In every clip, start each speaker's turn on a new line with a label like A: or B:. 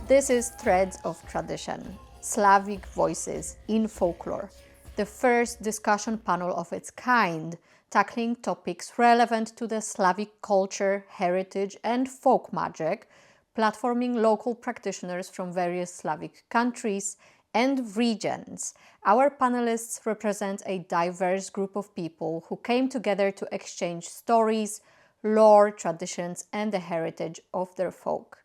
A: This is Threads of Tradition, Slavic Voices in Folklore, the first discussion panel of its kind, tackling topics relevant to the Slavic culture, heritage, and folk magic, platforming local practitioners from various Slavic countries and regions. Our panelists represent a diverse group of people who came together to exchange stories, lore, traditions, and the heritage of their folk.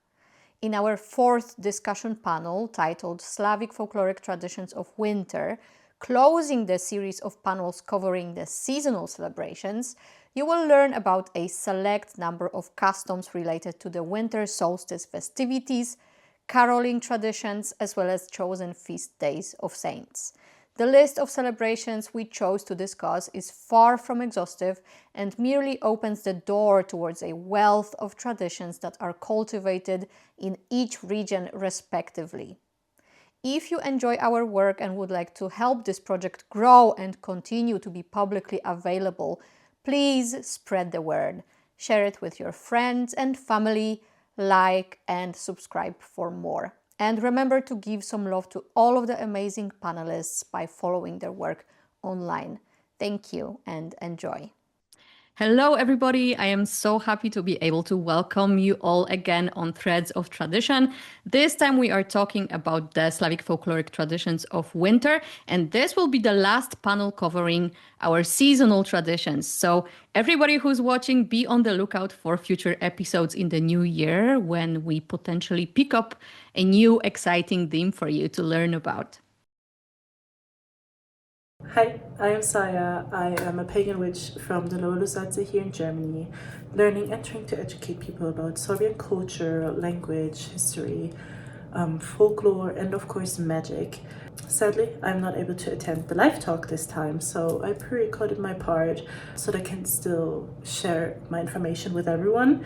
A: In our fourth discussion panel, titled Slavic Folkloric Traditions of Winter, closing the series of panels covering the seasonal celebrations, you will learn about a select number of customs related to the winter solstice festivities, caroling traditions, as well as chosen feast days of saints. The list of celebrations we chose to discuss is far from exhaustive and merely opens the door towards a wealth of traditions that are cultivated in each region respectively. If you enjoy our work and would like to help this project grow and continue to be publicly available, please spread the word. Share it with your friends and family, like and subscribe for more. And remember to give some love to all of the amazing panelists by following their work online. Thank you and enjoy.
B: Hello, everybody. I am so happy to be able to welcome you all again on Threads of Tradition. This time we are talking about the Slavic folkloric traditions of winter, and this will be the last panel covering our seasonal traditions. So everybody who's watching, be on the lookout for future episodes in the new year when we potentially pick up a new exciting theme for you to learn about.
C: Hi, I am Sayaa. I am a pagan witch from the Lower Lusatia here in Germany, learning and trying to educate people about Sorbian culture, language, history, folklore, and of course magic. Sadly, I'm not able to attend the live talk this time, so I pre-recorded my part so that I can still share my information with everyone.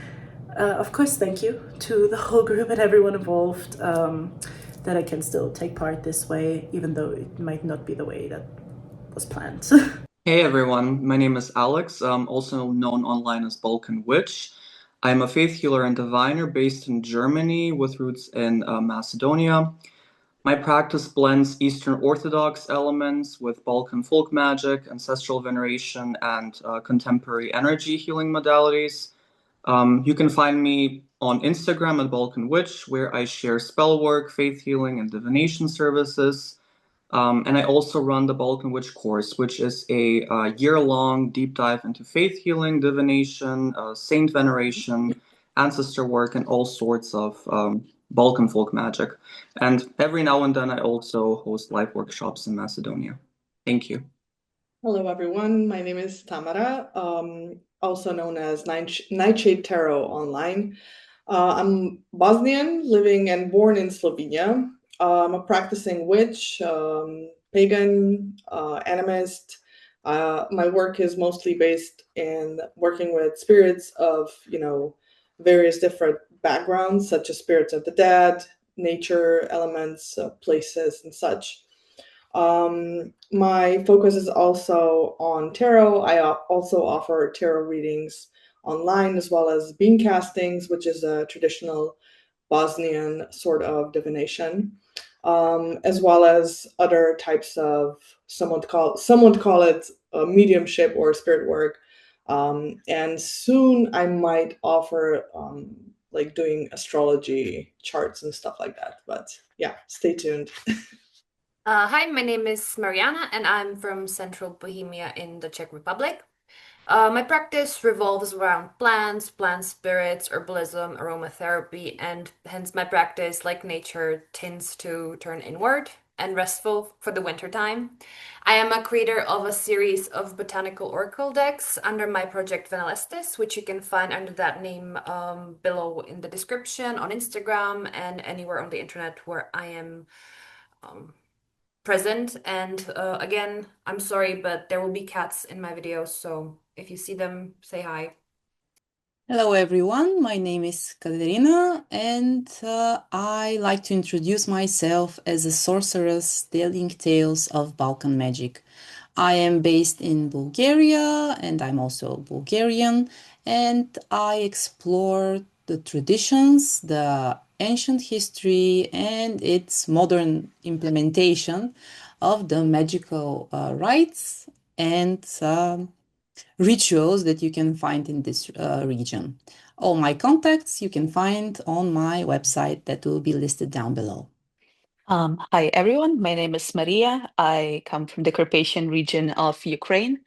C: Of course, thank you to the whole group and everyone involved that I can still take part this way, even though it might not be the way that was planned.
D: Hey everyone, my name is Aleks, also known online as Balkan Witch. I'm a faith healer and diviner based in Germany with roots in Macedonia. My practice blends Eastern Orthodox elements with Balkan folk magic, ancestral veneration, and contemporary energy healing modalities. You can find me on Instagram at Balkan Witch, where I share spell work, faith healing, and divination services. And I also run the Balkan Witch course, which is a year-long deep dive into faith healing, divination, saint veneration, ancestor work, and all sorts of Balkan folk magic. And every now and then I also host live workshops in Macedonia. Thank you.
E: Hello, everyone. My name is Tamara, also known as Nightshade Tarot online. I'm Bosnian, living and born in Slovenia. I'm a practicing witch, pagan, animist. My work is mostly based in working with spirits of, various different backgrounds, such as spirits of the dead, nature, elements, places, and such. My focus is also on tarot. I also offer tarot readings online, as well as bean castings, which is a traditional Bosnian sort of divination, as well as other types of some would call it mediumship or spirit work. And soon I might offer like doing astrology charts and stuff like that. But yeah, stay tuned.
F: Hi, my name is Mariana, and I'm from Central Bohemia in the Czech Republic. My practice revolves around plants, plant spirits, herbalism, aromatherapy, and hence my practice, like nature, tends to turn inward and restful for the winter time. I am a creator of a series of botanical oracle decks under my project Venelestis, which you can find under that name below in the description on Instagram and anywhere on the internet where I am present. And again, I'm sorry, but there will be cats in my videos, so if you see them, say hi.
G: Hello everyone, my name is Katerina, and I like to introduce myself as a sorceress telling tales of Balkan magic. I am based in Bulgaria, and I'm also Bulgarian, and I explore the traditions, the ancient history and its modern implementation of the magical rites and rituals that you can find in this region. All my contacts you can find on my website that will be listed down below.
H: Hi everyone, my name is Mariya. I come from the Carpathian region of Ukraine.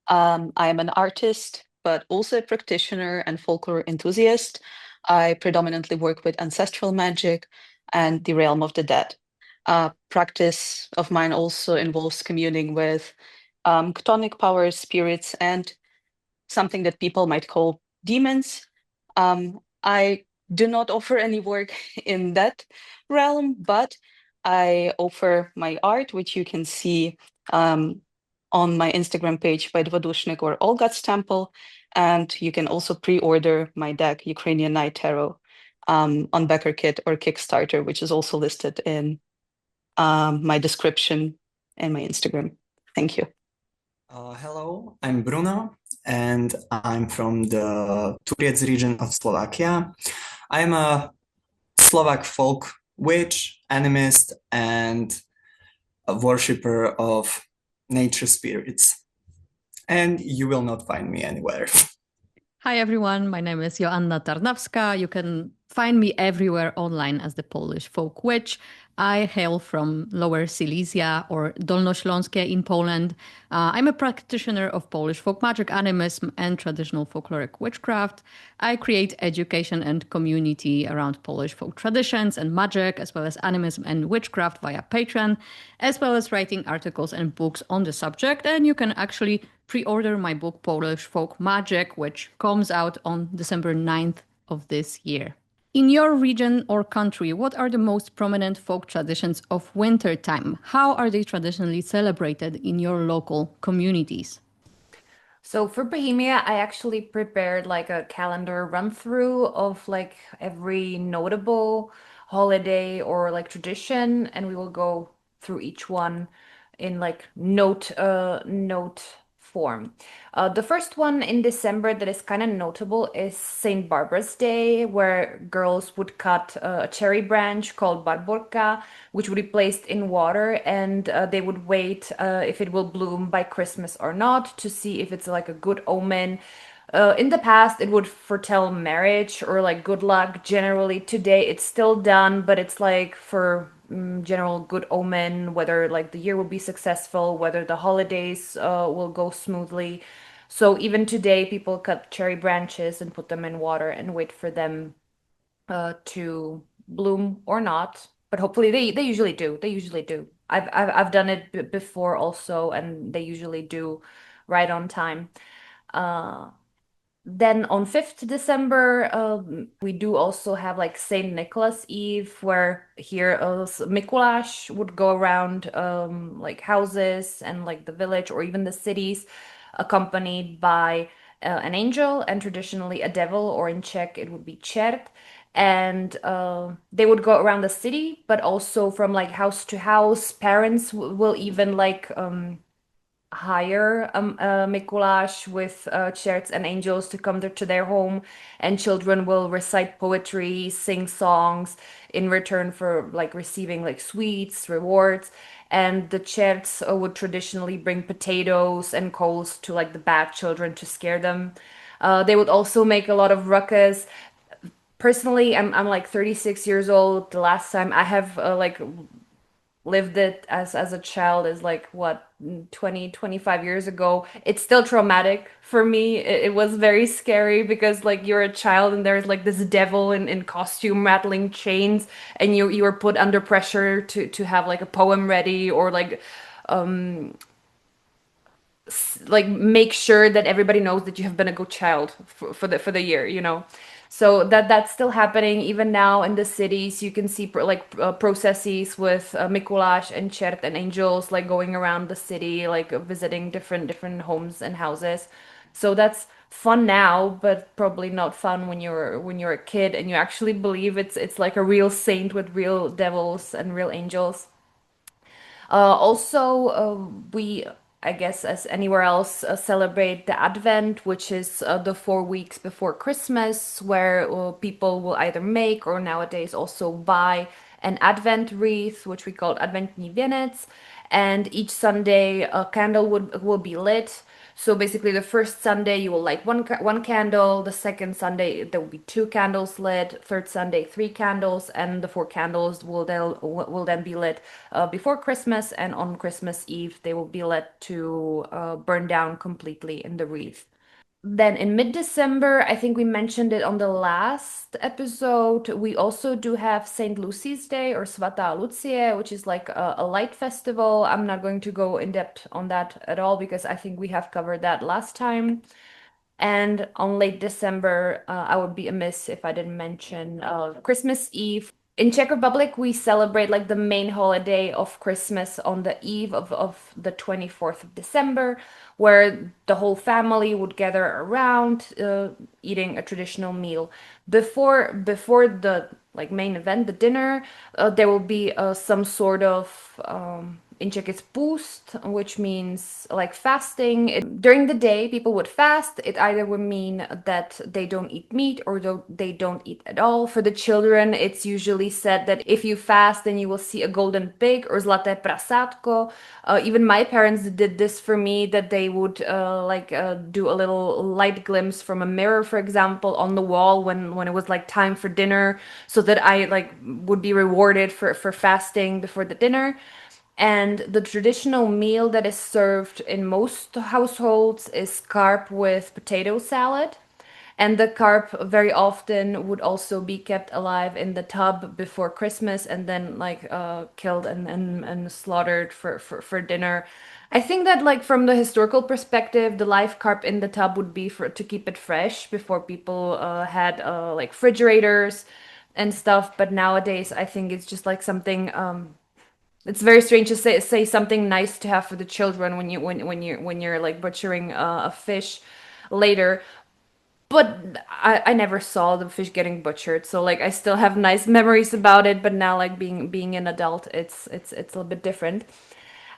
H: I am an artist, but also a practitioner and folklore enthusiast. I predominantly work with ancestral magic and the realm of the dead. Practice of mine also involves communing with chthonic powers, spirits, and something that people might call demons. I do not offer any work in that realm, but I offer my art, which you can see on my Instagram page by Dvodushnik or All Gods Temple. And you can also pre-order my deck, Ukrainian Night Tarot, on BackerKit or Kickstarter, which is also listed in my description and my Instagram. Thank you.
I: Hello, I'm Bruno, and I'm from the Turiec region of Slovakia. I'm a Slovak folk witch, animist, and a worshipper of nature spirits. And you will not find me anywhere.
B: Hi everyone, my name is Joanna Tarnawska. You can find me everywhere online as the Polish folk witch. I hail from Lower Silesia or Dolnośląskie in Poland. I'm a practitioner of Polish folk magic, animism, and traditional folkloric witchcraft. I create education and community around Polish folk traditions and magic, as well as animism and witchcraft via Patreon, as well as writing articles and books on the subject. And you can actually pre-order my book, Polish Folk Magic, which comes out on December 9th of this year. In your region or country, what are the most prominent folk traditions of winter time? How are they traditionally celebrated in your local communities?
F: So for Bohemia, I actually prepared like a calendar run through of like every notable holiday or like tradition, and we will go through each one in like note form. The first one in December that is kind of notable is Saint Barbara's Day, where girls would cut a cherry branch called barborka, which would be placed in water, and they would wait if it will bloom by Christmas or not to see if it's like a good omen. In the past, it would foretell marriage or like good luck. Generally, today it's still done, but it's like for general good omen, whether like the year will be successful, whether the holidays will go smoothly. So even today, people cut cherry branches and put them in water and wait for them to bloom or not. But hopefully, they usually do. They usually do. I've done it before also, and they usually do right on time. Then on 5th December, we do also have like Saint Nicholas Eve, where here Mikuláš would go around like houses and like the village or even the cities, accompanied by an angel and traditionally a devil, or in Czech it would be Čert. And they would go around the city, but also from like house to house. Parents will even like hire Mikuláš with cherts and angels to come to their home, and children will recite poetry, sing songs in return for like receiving like sweets, rewards. And the cherts would traditionally bring potatoes and coals to like the bad children to scare them. They would also make a lot of ruckus. Personally, I'm like 36 years old. The last time I have like lived it as a child is like what 25 years ago. It's still traumatic for me. It was very scary because like you're a child and there's like this devil in costume rattling chains, and you are put under pressure to have like a poem ready, or like make sure that everybody knows that you have been a good child for the year, you know. So that's still happening even now in the cities. You can see processes with Mikuláš and Čert and angels like going around the city, like visiting different homes and houses. So that's fun now, but probably not fun when you're a kid and you actually believe it's like a real saint with real devils and real angels. Also, we I guess as anywhere else, celebrate the Advent, which is the 4 weeks before Christmas, where people will either make or nowadays also buy an Advent wreath, which we call Adventní věnec, and each Sunday a candle will be lit. So basically, the first Sunday you will light one candle. The second Sunday there will be 2 candles lit. Third Sunday 3 candles, and the 4 candles will then be lit before Christmas. And on Christmas Eve they will be lit to burn down completely in the wreath. Then in mid-December, I think we mentioned it on the last episode, we also do have St. Lucy's Day or Svatá Lucie, which is like a light festival. I'm not going to go in depth on that at all because I think we have covered that last time. And on late December, I would be amiss if I didn't mention Christmas Eve. In Czech Republic, we celebrate like the main holiday of Christmas on the eve of the 24th of December, where the whole family would gather around, eating a traditional meal. Before the like main event, the dinner, there will be some sort of in Czech it's půst, which means like fasting. During the day, people would fast. It either would mean that they don't eat meat or they don't eat at all. For the children, it's usually said that if you fast, then you will see a golden pig or zlaté prasátko. Even my parents did this for me, that they would do a little light glimpse from a mirror, for example, on the wall when it was like time for dinner, so that I like would be rewarded for fasting before the dinner. And the traditional meal that is served in most households is carp with potato salad. And the carp very often would also be kept alive in the tub before Christmas and then killed and slaughtered for dinner. I think that like from the historical perspective, the live carp in the tub would be to keep it fresh before people had like refrigerators and stuff. But nowadays, I think it's just like something. It's very strange to say something nice to have for the children when you're like butchering a fish later. But I never saw the fish getting butchered, so like I still have nice memories about it. But now like being an adult, it's a little bit different.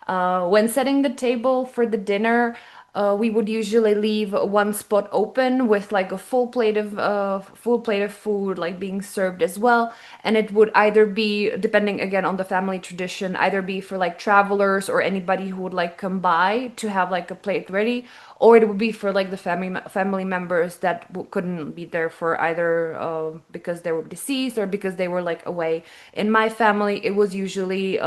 F: When setting the table for the dinner, we would usually leave one spot open with like a full plate of food like being served as well, and it would either be, depending again on the family tradition, either be for like travelers or anybody who would like come by to have like a plate ready, or it would be for like the family members that couldn't be there for either because they were deceased or because they were like away. In my family, it was usually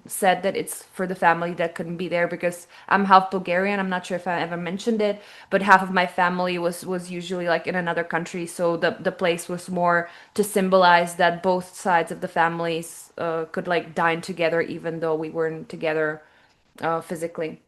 F: said that it's for the family that couldn't be there, because I'm half Bulgarian. I'm not sure if I ever mentioned it, but half of my family was usually like in another country, so the place was more to symbolize that both sides of the families could like dine together even though we weren't together physically.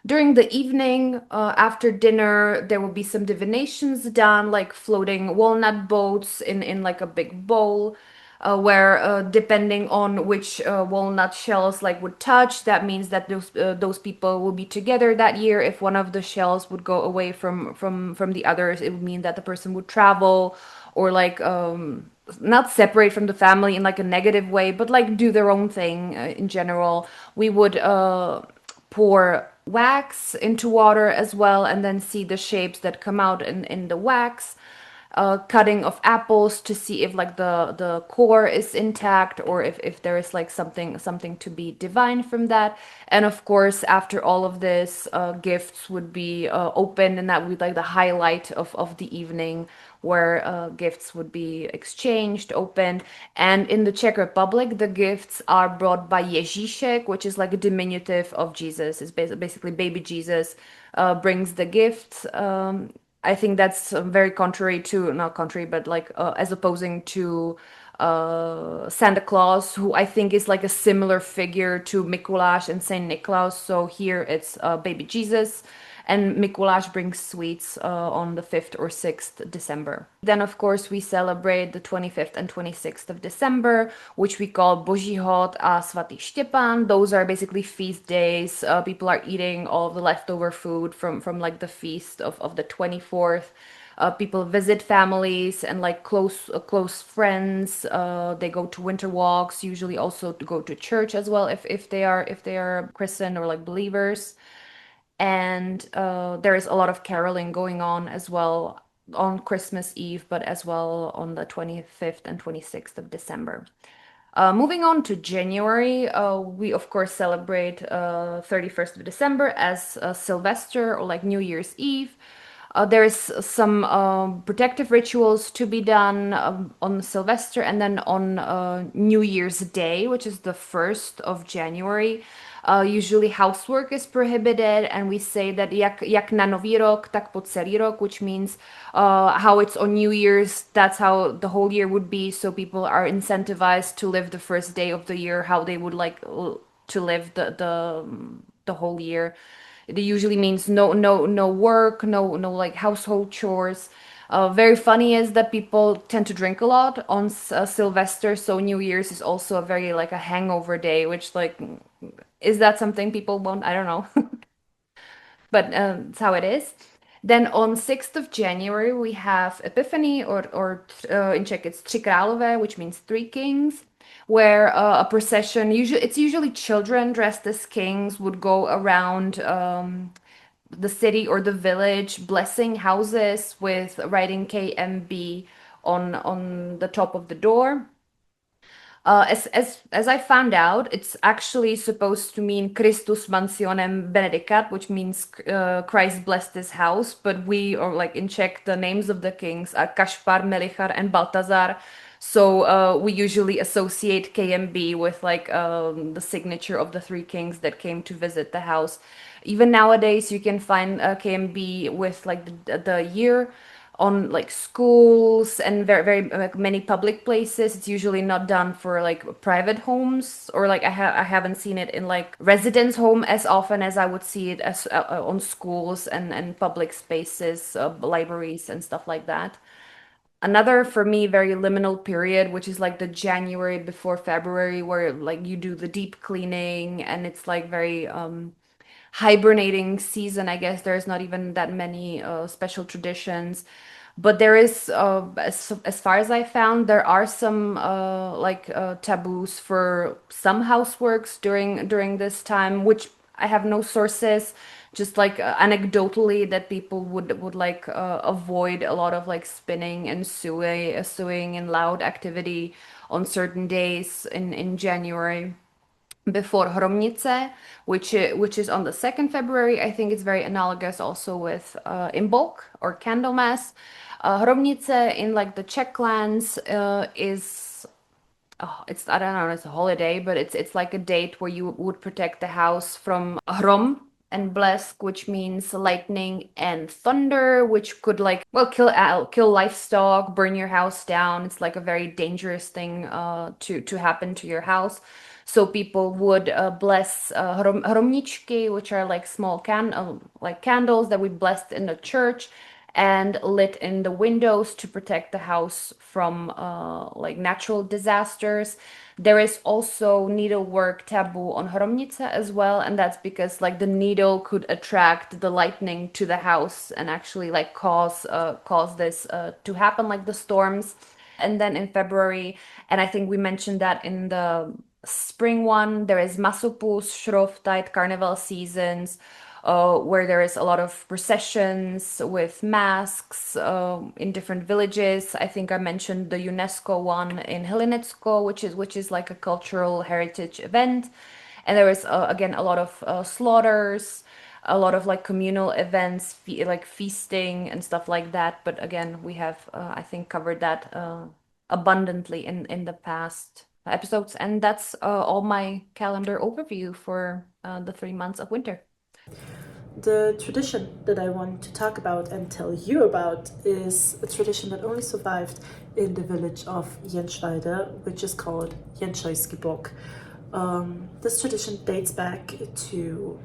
F: During the evening, after dinner, there will be some divinations done, like floating walnut boats in like a big bowl, where depending on which walnut shells like would touch, that means that those people will be together that year. If one of the shells would go away from the others, it would mean that the person would travel or like not separate from the family in like a negative way, but like do their own thing in general. We would pour wax into water as well, and then see the shapes that come out in the wax. Cutting of apples to see if like the core is intact, or if there is like something to be divined from that. And of course, after all of this, gifts would be opened, and that would be like the highlight of the evening, where gifts would be exchanged, opened. And in the Czech Republic, the gifts are brought by Ježíšek, which is like a diminutive of Jesus. It's basically baby Jesus brings the gifts. I think that's very contrary to, not contrary, but like as opposing to Santa Claus, who I think is like a similar figure to Mikuláš and Saint Nicholas. So here it's baby Jesus, and Mikuláš brings sweets on the 5th or 6th December. Then, of course, we celebrate the 25th and 26th of December, which we call Boží hod a svatý Štěpán. Those are basically feast days. People are eating all of the leftover food from like the feast of the 24th. People visit families and like close friends. They go to winter walks, usually also to go to church as well if they are Christian or like believers. And there is a lot of caroling going on as well on Christmas Eve, but as well on the 25th and 26th of December. Moving on to January, we of course celebrate 31st of December as Sylvester or like New Year's Eve. There's some protective rituals to be done on Sylvester, and then on New Year's Day, which is the 1st of January. Usually housework is prohibited, and we say that jak na nový rok, tak po celý rok, which means how it's on New Year's, that's how the whole year would be. So people are incentivized to live the first day of the year how they would like to live the whole year. It usually means no work, no like household chores. Very funny is that people tend to drink a lot on Sylvester, so New Year's is also a very like a hangover day, which like, is that something people want? I don't know. But it's how it is. Then on 6th of January, we have Epiphany, or in Czech it's Tři králové, which means three kings, where a procession, it's usually children dressed as kings, would go around the city or the village, blessing houses with writing KMB on the top of the door. As I found out, it's actually supposed to mean Christus mansionem benedicat, which means Christ blessed this house. But we, or like in Czech, the names of the kings are Kašpar, Melichar, and Baltazar. So we usually associate KMB with like the signature of the three kings that came to visit the house. Even nowadays, you can find KMB with like the year on like schools and very like many public places. It's usually not done for like private homes, or like I haven't seen it in like residence home as often as I would see it as on schools and public spaces, libraries and stuff like that. Another, for me, very liminal period, which is like the January before February, where like you do the deep cleaning, and it's like very hibernating season. I guess there's not even that many special traditions, but there is, as far as I found, there are some taboos for some houseworks during this time, which I have no sources, just like anecdotally, that people would like avoid a lot of like spinning and sewing and loud activity on certain days in January. Before Hromnice, which is on the 2nd February. I think it's very analogous also with Imbolc or Candlemas. Hromnice in like the Czech lands is, it's, I don't know, it's a holiday, but it's like a date where you would protect the house from Hrom and Blesk, which means lightning and thunder, which could like, well, kill livestock, burn your house down. It's like a very dangerous thing to happen to your house. So people would bless hromničky, which are like small candles that we blessed in the church and lit in the windows to protect the house from like natural disasters. There is also needlework taboo on Hromnice as well, and that's because like the needle could attract the lightning to the house and actually like cause this to happen, like the storms. And then in February, and I think we mentioned that in the spring one, there is Masopus, Shrovetide, carnival seasons, where there is a lot of processions with masks in different villages. I think I mentioned the UNESCO one in Hlinecko, which is like a cultural heritage event. And there is again a lot of slaughters, a lot of like communal events, like feasting and stuff like that. But again, we have I think covered that abundantly in the past episodes, and that's all my calendar overview for the 3 months of winter.
C: The tradition that I want to talk about and tell you about is a tradition that only survived in the village of Jędrzejde, which is called 𝐏𝐀𝐍𝐄𝐋𝐈𝐒 book. This tradition dates back to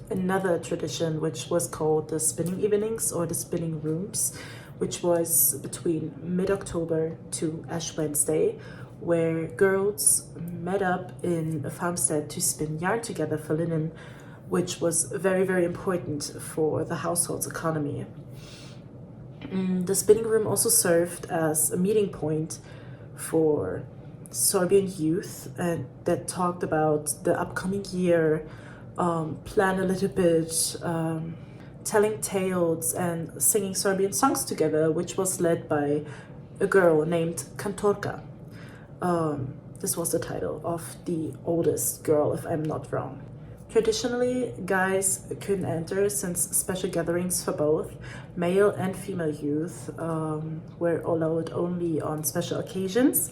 C: another tradition which was called the spinning evenings or the spinning rooms, which was between mid-October to Ash Wednesday, where girls met up in a farmstead to spin yarn together for linen, which was very, very important for the household's economy. The spinning room also served as a meeting point for Sorbian youth and that talked about the upcoming year, plan a little bit, telling tales and singing Sorbian songs together, which was led by a girl named Kantorka. This was the title of the oldest girl, if I'm not wrong. Traditionally, guys couldn't enter since special gatherings for both male and female youth were allowed only on special occasions.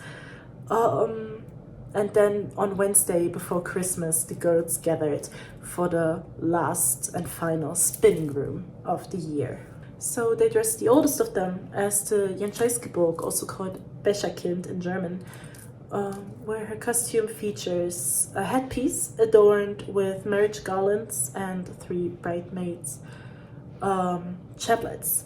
C: And then on Wednesday before Christmas, the girls gathered for the last and final spinning room of the year. So they dressed the oldest of them as the 𝐏𝐀𝐍𝐄𝐋𝐈𝐒𝐓𝐒, also called Becherkind in German, where her costume features a headpiece adorned with marriage garlands and 3 bridesmaids' chaplets.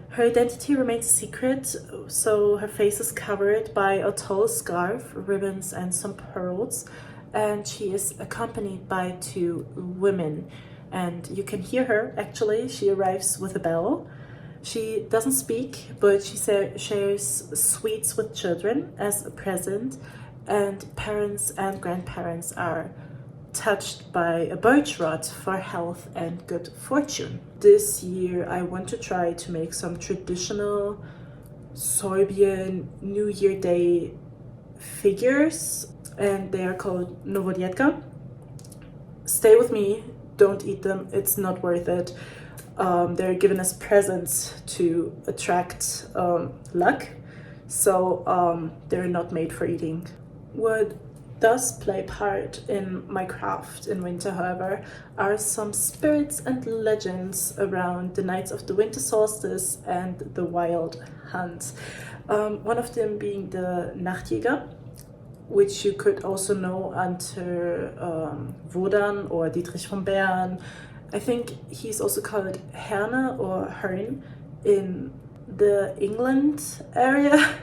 C: Her identity remains a secret, so her face is covered by a tall scarf, ribbons, and some pearls, and she is accompanied by 2 women. And you can hear her, actually. She arrives with a bell. She doesn't speak, but she shares sweets with children as a present, and parents and grandparents are touched by a birch rod for health and good fortune. This year I want to try to make some traditional Sorbian New Year Day figures, and they are called novodietka. Stay with me, don't eat them, it's not worth it. They're given as presents to attract luck, so they're not made for eating. What does play part in my craft in winter, however, are some spirits and legends around the nights of the winter solstice and the wild hunt. One of them being the Nachtjäger, which you could also know under Wodan or Dietrich von Bern. I think he's also called Herne or Hern in the England area.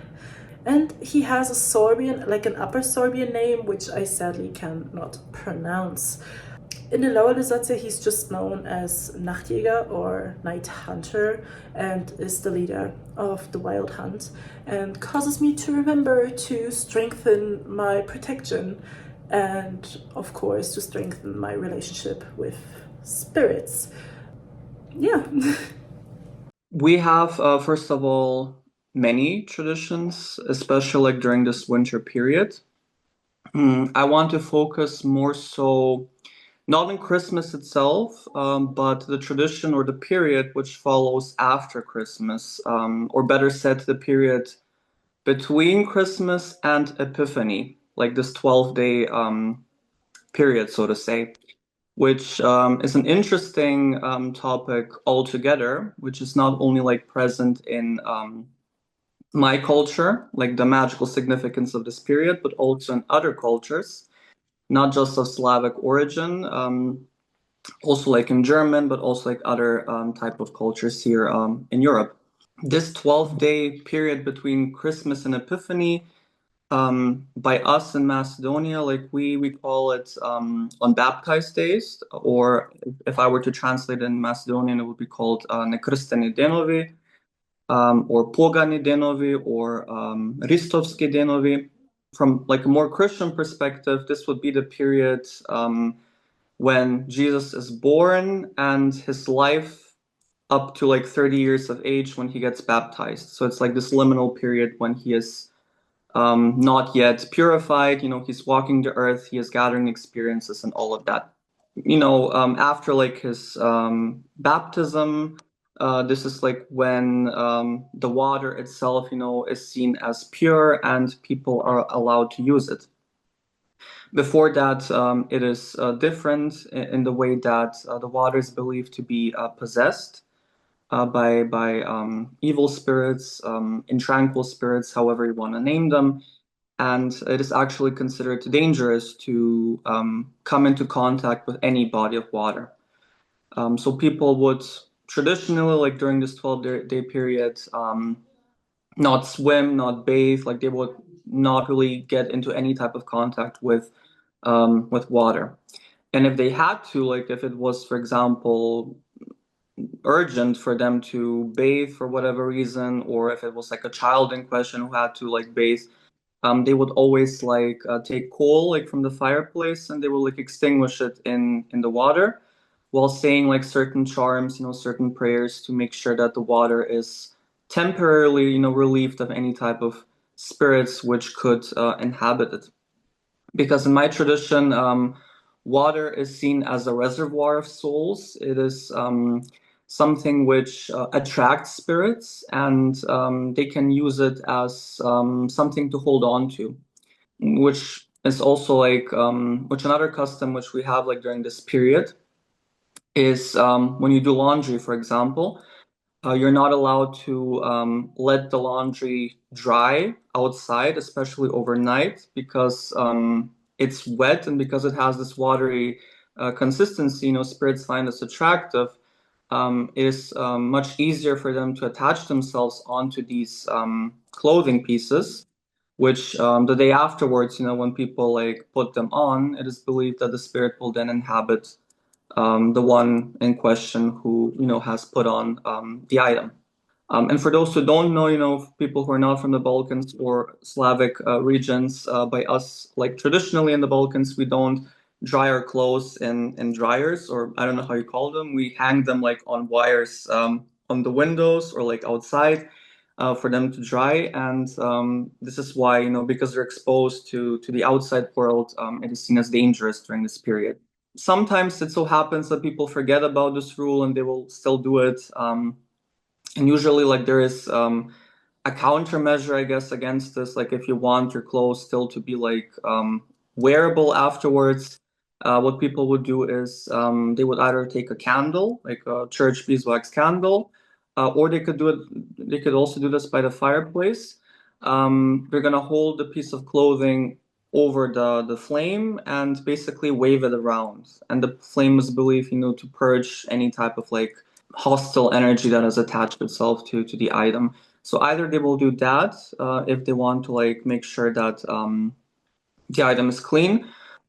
C: And he has a Sorbian, like an Upper Sorbian name, which I sadly cannot pronounce. In the Lower Lusatia, he's just known as Nachtjäger or Night Hunter, and is the leader of the wild hunt, and causes me to remember to strengthen my protection and, of course, to strengthen my relationship with spirits. Yeah.
D: We have, first of all, many traditions, especially like during this winter period. I want to focus more so not on Christmas itself, but the tradition or the period which follows after Christmas, or better said, the period between Christmas and Epiphany, like this 12-day period, so to say, which is an interesting topic altogether, which is not only like present in my culture, like the magical significance of this period, but also in other cultures, not just of Slavic origin, also like in German, but also like other type of cultures here in Europe. This 12-day period between Christmas and Epiphany, by us in Macedonia, like we call it on baptized days, or if I were to translate in Macedonian, it would be called Nekrsteni denovi, or Pogani denovi, or Ristovski denovi. From like a more Christian perspective, this would be the period when Jesus is born and his life up to like 30 years of age when he gets baptized. So it's like this liminal period when he is not yet purified, he's walking the earth, he is gathering experiences and all of that. After like his baptism, this is like when the water itself, is seen as pure and people are allowed to use it. Before that, it is different in the way that the water is believed to be possessed by evil spirits, intranquil spirits, however you want to name them. And it is actually considered dangerous to come into contact with any body of water. So people would traditionally, like during this 12-day period, not swim, not bathe, like they would not really get into any type of contact with water. And if they had to, like if it was, for example, urgent for them to bathe for whatever reason, or if it was like a child in question who had to like bathe, they would always like take coal like from the fireplace, and they would like extinguish it in the water while saying like certain charms, certain prayers to make sure that the water is temporarily, relieved of any type of spirits which could inhabit it. Because in my tradition, water is seen as a reservoir of souls. It is something which attracts spirits, and they can use it as something to hold on to, which is also like which another custom which we have like during this period is when you do laundry, for example. You're not allowed to let the laundry dry outside, especially overnight, because it's wet, and because it has this watery consistency, spirits find this attractive. It is much easier for them to attach themselves onto these clothing pieces, which the day afterwards, when people like put them on, it is believed that the spirit will then inhabit the one in question who has put on the item. And for those who don't know, people who are not from the Balkans or Slavic regions, by us, like traditionally in the Balkans, we don't dry our clothes in dryers, or I don't know how you call them. We hang them like on wires on the windows or like outside for them to dry. And this is why, because they're exposed to the outside world, it is seen as dangerous during this period. Sometimes it so happens that people forget about this rule and they will still do it. And usually like there is a countermeasure, I guess, against this. Like if you want your clothes still to be like wearable afterwards, what people would do is they would either take a candle, like a church beeswax candle, or they could also do this by the fireplace. They're gonna hold a piece of clothing over the flame and basically wave it around, and the flame is believed to purge any type of like hostile energy that has attached itself to the item. So either they will do that if they want to like make sure that the item is clean,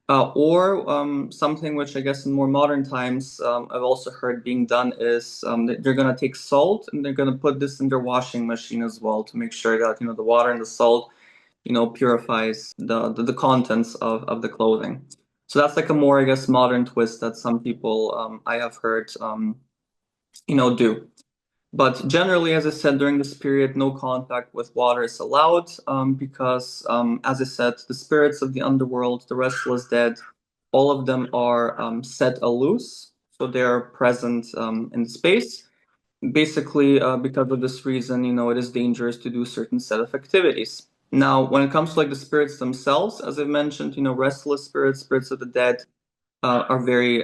D: or something which I guess in more modern times I've also heard being done is they're gonna take salt and they're gonna put this in their washing machine as well to make sure that the water and the salt purifies the contents of the clothing. So that's like a more, I guess, modern twist that some people I have heard do. But generally, as I said, during this period, no contact with water is allowed because, as I said, the spirits of the underworld, the restless dead, all of them are set loose. So they're present in space. Basically, because of this reason, it is dangerous to do certain set of activities. Now, when it comes to like the spirits themselves, as I mentioned, restless spirits, spirits of the dead are very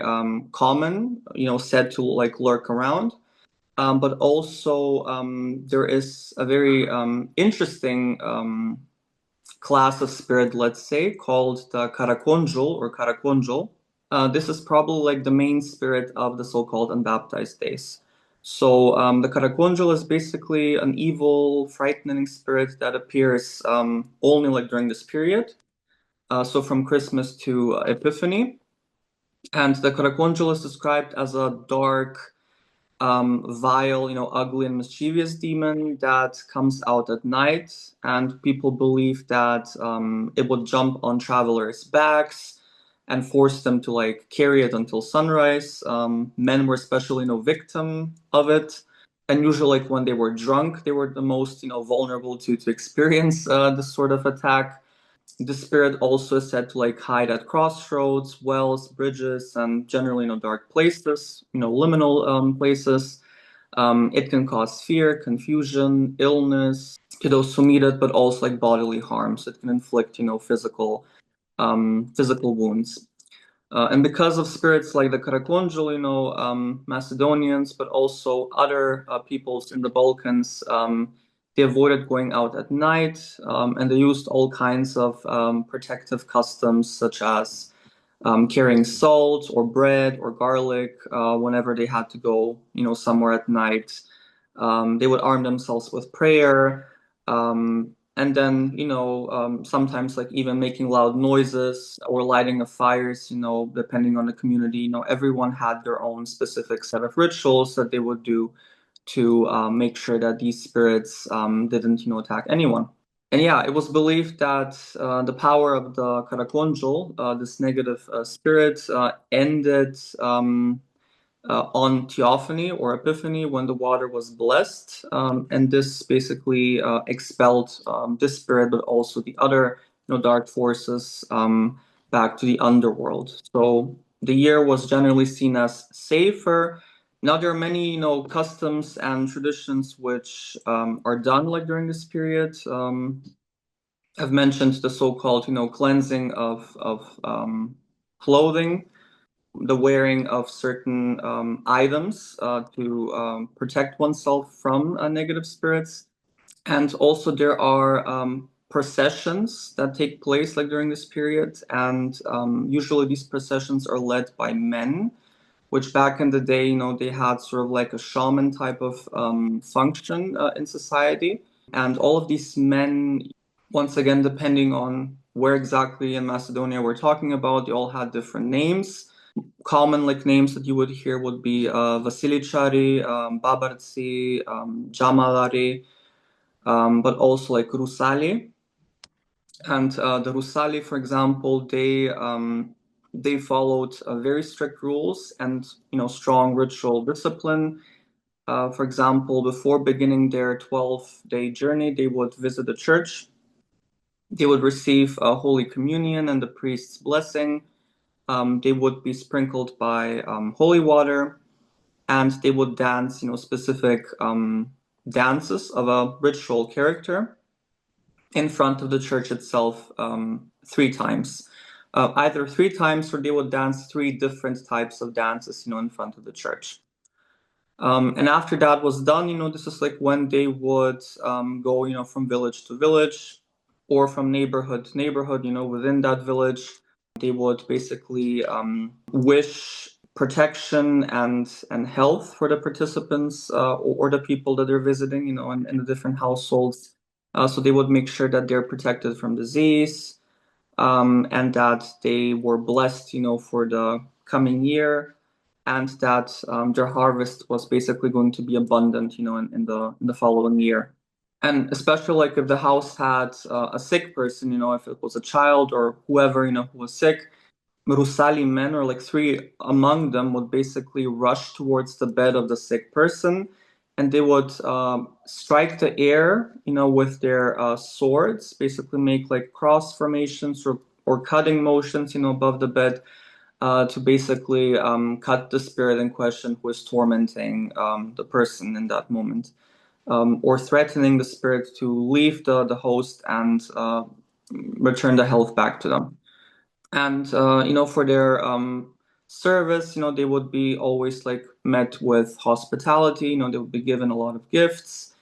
D: common, said to like lurk around. But also there is a very interesting class of spirit, let's say, called the 𝐏𝐀𝐍𝐄𝐋𝐈𝐒𝐒 or 𝐏𝐶𝐶. This is probably like the main spirit of the so-called unbaptized days. So the 𝐏𝐶𝐶 is basically an evil, frightening spirit that appears only like during this period. So from Christmas to Epiphany. And the 𝐏𝐶𝐶 is described as a dark, vile, ugly and mischievous demon that comes out at night, and people believe that it would jump on travelers' backs and force them to like carry it until sunrise. Men were especially, victim of it, and usually like when they were drunk, they were the most, vulnerable to experience this sort of attack. The spirit also is said to like hide at crossroads, wells, bridges, and generally dark places, liminal places. It can cause fear, confusion, illness to those who meet it, but also like bodily harms. It can inflict, physical wounds. And because of spirits like the 𝐏𝐶𝐶, Macedonians, but also other peoples in the Balkans, they avoided going out at night, and they used all kinds of protective customs, such as carrying salt or bread or garlic whenever they had to go, somewhere at night. They would arm themselves with prayer, and then, sometimes like even making loud noises or lighting of fires, depending on the community. Everyone had their own specific set of rituals that they would do to make sure that these spirits didn't, attack anyone. And yeah, it was believed that the power of the 𝐏𝐀𝐍𝐄𝐋𝐈𝐒𝐒, this negative spirit, ended on theophany or epiphany when the water was blessed, and this basically expelled this spirit, but also the other dark forces back to the underworld. So the year was generally seen as safer. Now there are many customs and traditions which are done like during this period. I've mentioned the so-called cleansing of clothing, the wearing of certain items to protect oneself from negative spirits. And also there are processions that take place like during this period. And usually these processions are led by men, which back in the day, they had sort of like a shaman type of function in society. And all of these men, once again, depending on where exactly in Macedonia we're talking about, they all had different names. Common like names that you would hear would be Vasilichari, Babarci, Jamalari, but also like Rusali. And the Rusali, for example, they followed very strict rules and strong ritual discipline. For example, before beginning their 12-day journey, they would visit the church. They would receive a Holy Communion and the priest's blessing. They would be sprinkled by holy water, and they would dance, specific dances of a ritual character in front of the church itself 3 times. Either 3 times, or they would dance 3 different types of dances, in front of the church. And after that was done, this is like when they would go, from village to village or from neighborhood to neighborhood, within that village. They would basically wish protection and health for the participants or the people that they're visiting, in the different households. So they would make sure that they're protected from disease and that they were blessed, for the coming year, and that their harvest was basically going to be abundant, in the following year. And especially like if the house had a sick person, if it was a child or whoever, who was sick, Rusali men, or like 3 among them, would basically rush towards the bed of the sick person, and they would strike the air, with their swords, basically make like cross formations or cutting motions, above the bed to basically cut the spirit in question who is tormenting the person in that moment. Or threatening the spirit to leave the host and return the health back to them. And for their service, they would be always like met with hospitality. They would be given a lot of gifts.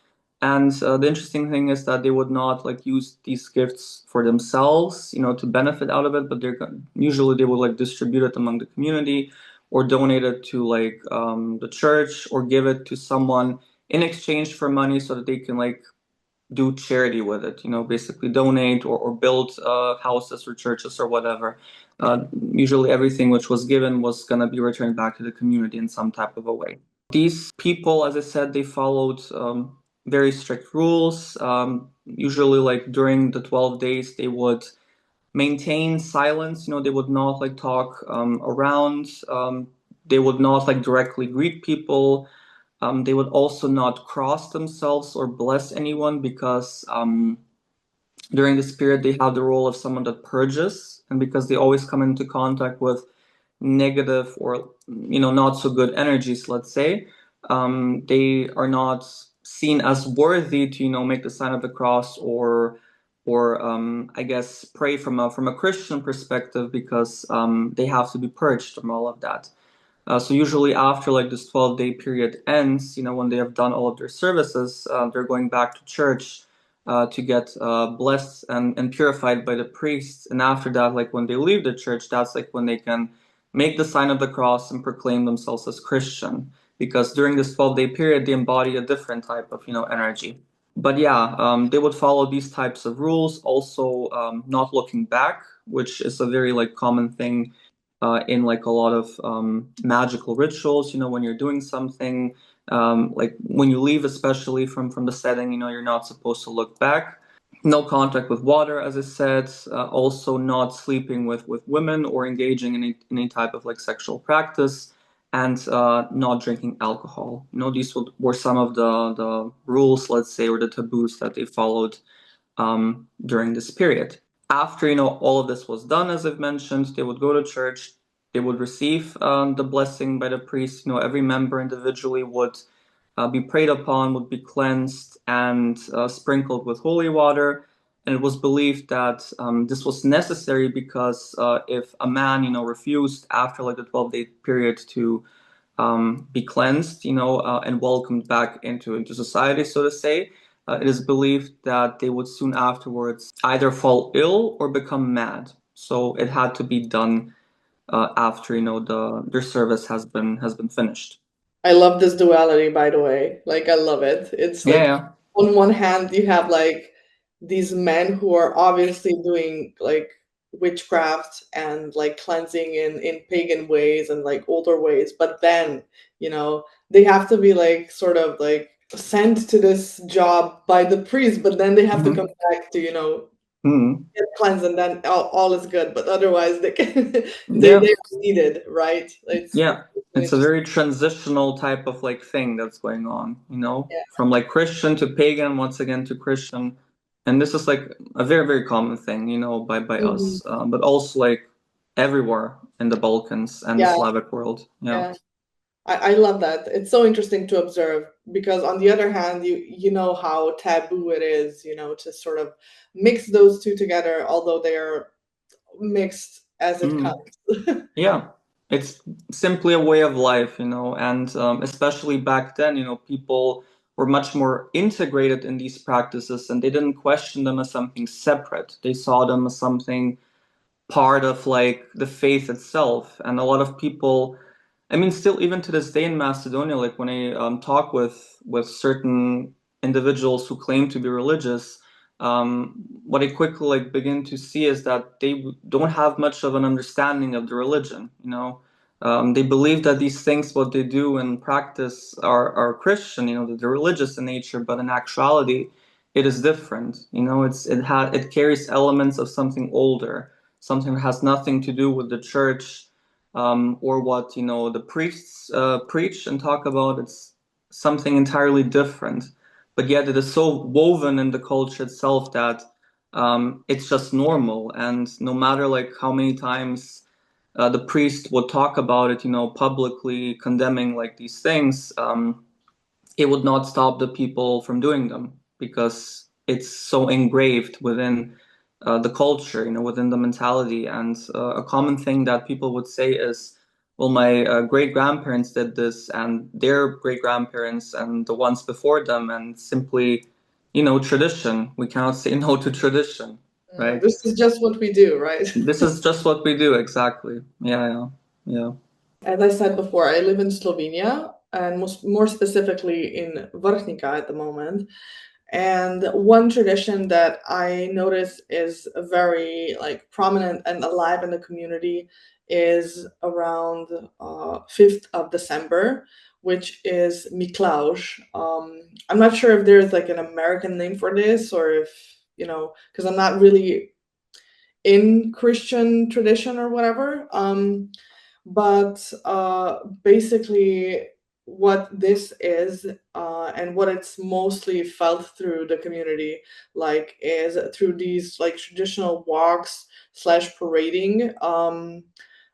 D: And the interesting thing is that they would not like use these gifts for themselves, to benefit out of it, but usually they would like distribute it among the community or donate it to like the church or give it to someone in exchange for money so that they can like do charity with it, basically donate or build houses or churches or whatever. Usually everything which was given was going to be returned back to the community in some type of a way. These people, as I said, they followed very strict rules. Usually like during the 12 days, they would maintain silence. They would not like talk around. They would not like directly greet people. They would also not cross themselves or bless anyone because during this period they have the role of someone that purges, and because they always come into contact with negative or not so good energies, let's say, they are not seen as worthy to make the sign of the cross or I guess pray from a Christian perspective, because they have to be purged from all of that. So usually after like this 12-day period ends, when they have done all of their services, they're going back to church to get blessed and purified by the priests. And after that, like when they leave the church, that's like when they can make the sign of the cross and proclaim themselves as Christian, because during this 12-day period, they embody a different type of energy. But yeah, they would follow these types of rules. Also, not looking back, which is a very like common thing in like a lot of magical rituals. You know, when you're doing something, like when you leave, especially from the setting, you know, you're not supposed to look back. No contact with water, as I said. Also, not sleeping with women or engaging in any type of like sexual practice, and not drinking alcohol. You know, these were some of the rules, let's say, or the taboos that they followed during this period. After, you know, all of this was done, as I've mentioned, they would go to church, they would receive the blessing by the priest. You know, every member individually would be prayed upon, would be cleansed and sprinkled with holy water. And it was believed that this was necessary because if a man, you know, refused after like the 12-day period to be cleansed, you know, and welcomed back into society, so to say, it is believed that they would soon afterwards either fall ill or become mad. So it had to be done after, you know, their service has been finished.
E: I love this duality, by the way. Like, I love it. It's like,
D: Yeah.
E: on one hand, you have like these men who are obviously doing like witchcraft and like cleansing in pagan ways and like older ways, but then, you know, they have to be like sort of like sent to this job by the priest, but then they have to come back to, you know, get cleansed, and then all is good. But otherwise, they can, they're needed, right?
D: It's a very transitional type of like thing that's going on, you know,
E: Yeah.
D: from like Christian to pagan, once again to Christian. And this is like a very, very common thing, you know, by us, but also like everywhere in the Balkans and the Slavic world.
E: Yeah. I love that. It's so interesting to observe, because on the other hand, you know how taboo it is, you know, to sort of mix those two together, although they are mixed as it comes.
D: Yeah, it's simply a way of life, you know, and especially back then, you know, people were much more integrated in these practices and they didn't question them as something separate. They saw them as something part of like the faith itself. And a lot of people, I mean, still even to this day in Macedonia, like when I talk with certain individuals who claim to be religious, what I quickly like begin to see is that they don't have much of an understanding of the religion. You know, they believe that these things, what they do and practice, are Christian. You know, that they're religious in nature, but in actuality, it is different. You know, it carries elements of something older, something that has nothing to do with the church. Or what, you know, the priests preach and talk about. It's something entirely different, but yet it is so woven in the culture itself that it's just normal. And no matter like how many times the priest would talk about it, you know, publicly condemning like these things, it would not stop the people from doing them because it's so engraved within the culture, you know, within the mentality. And a common thing that people would say is, well, my great-grandparents did this and their great-grandparents and the ones before them, and simply, you know, tradition. We cannot say no to tradition, right?
E: This is just what we do, right?
D: This is just what we do, exactly. Yeah.
E: As I said before, I live in Slovenia, and more specifically in Vrhnika at the moment. And one tradition that I notice is very like prominent and alive in the community is around 5th of December, which is Miklaush. I'm not sure if there's like an American name for this, or if, you know, because I'm not really in Christian tradition or whatever. But basically what this is, and what it's mostly felt through the community, like, is through these like traditional walks / parading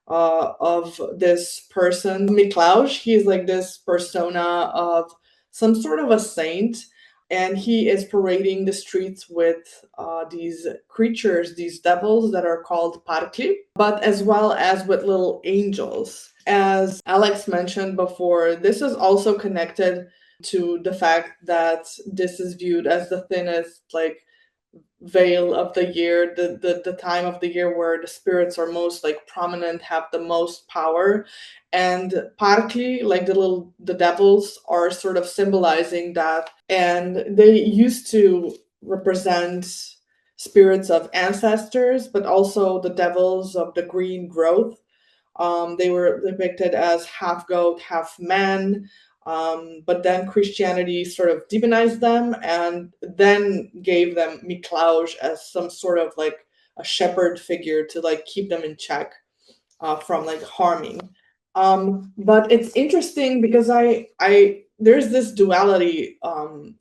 E: of this person Miklaush. He's like this persona of some sort of a saint, and he is parading the streets with these creatures, these devils that are called parkli, but as well as with little angels. As Aleks mentioned before, this is also connected to the fact that this is viewed as the thinnest, like, veil of the year, the time of the year where the spirits are most like prominent, have the most power. And partly like the devils are sort of symbolizing that, and they used to represent spirits of ancestors, but also the devils of the green growth. They were depicted as half goat, half man, but then Christianity sort of demonized them and then gave them 𝐏𝐀𝐍𝐄𝐋𝐈𝐒 as some sort of like a shepherd figure to like keep them in check from like harming. But it's interesting because there's this duality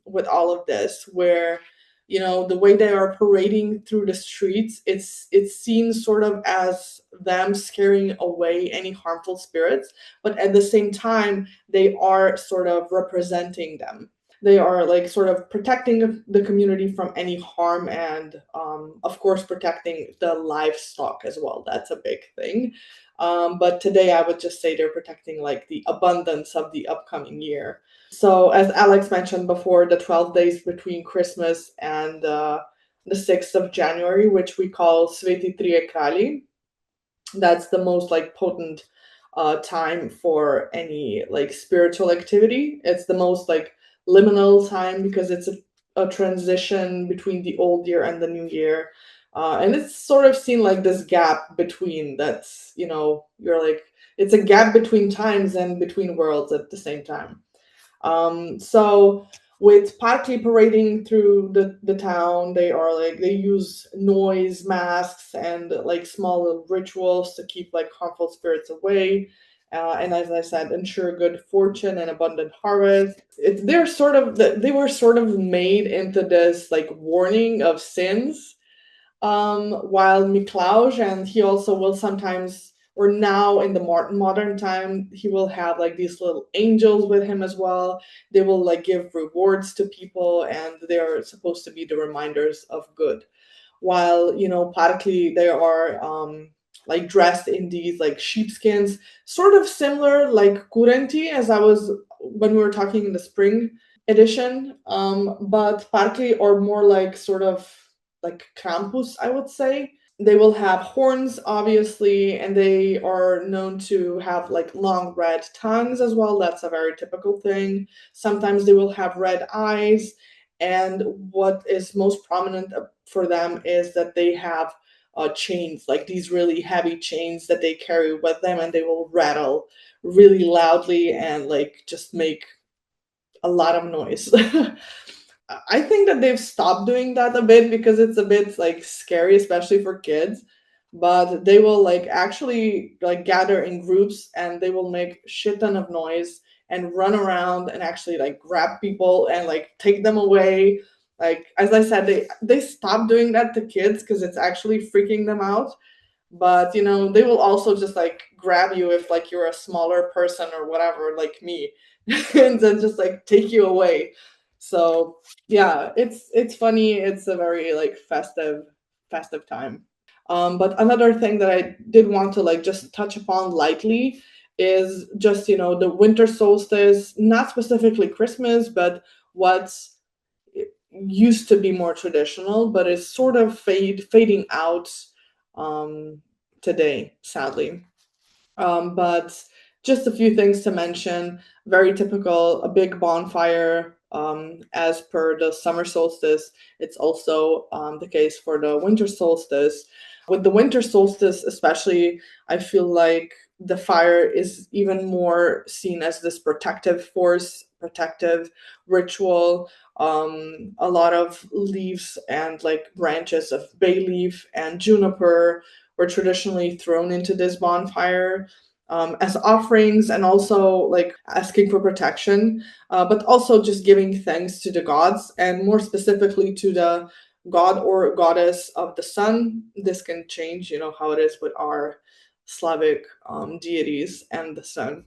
E: with all of this where, you know, the way they are parading through the streets, it's seen sort of as them scaring away any harmful spirits, but at the same time they are sort of representing them. They are like sort of protecting the community from any harm, and of course protecting the livestock as well. That's a big thing. But today I would just say they're protecting like the abundance of the upcoming year. So as Aleks mentioned before, the 12 days between Christmas and the 6th of January, which we call Sveti Trije Kralji, that's the most like potent time for any like spiritual activity. It's the most like liminal time because it's a transition between the old year and the new year. And it's sort of seen like this gap between that's, you know, you're like, it's a gap between times and between worlds at the same time. So with partly parading through the town, they use noise masks and like small little rituals to keep like harmful spirits away. And as I said, ensure good fortune and abundant harvest. They were sort of made into this like warning of sins. While 𝐏𝐀𝐍𝐄𝐋𝐈𝐒, and he also will sometimes, or now in the modern time, he will have like these little angels with him as well. They will like give rewards to people, and they are supposed to be the reminders of good. While, you know, partly they are like dressed in these like sheepskins, sort of similar like 𝐏𝐀𝐍𝐄𝐋𝐈𝐒 as I was when we were talking in the spring edition, but partly or more like sort of like Krampus, I would say. They will have horns, obviously, and they are known to have like long red tongues as well. That's a very typical thing. Sometimes they will have red eyes, and what is most prominent for them is that they have chains, like these really heavy chains that they carry with them, and they will rattle really loudly and like just make a lot of noise. I think that they've stopped doing that a bit because it's a bit like scary, especially for kids. But they will like actually like gather in groups, and they will make shit ton of noise and run around and actually like grab people and like take them away. Like as I said, they stopped doing that to kids because it's actually freaking them out. But you know, they will also just like grab you if like you're a smaller person or whatever, like me, and then just like take you away. So yeah, it's funny. It's a very like festive time. But another thing that I did want to like just touch upon lightly is just, you know, the winter solstice, not specifically Christmas, but what's used to be more traditional, but is sort of fading out today, sadly. But just a few things to mention. Very typical, a big bonfire as per the summer solstice. It's also the case for the winter solstice. With the winter solstice, especially, I feel like the fire is even more seen as this protective force, protective ritual. A lot of leaves and like branches of bay leaf and juniper were traditionally thrown into this bonfire as offerings, and also like asking for protection, but also just giving thanks to the gods, and more specifically to the god or goddess of the sun. This can change, you know how it is with our Slavic deities and the sun.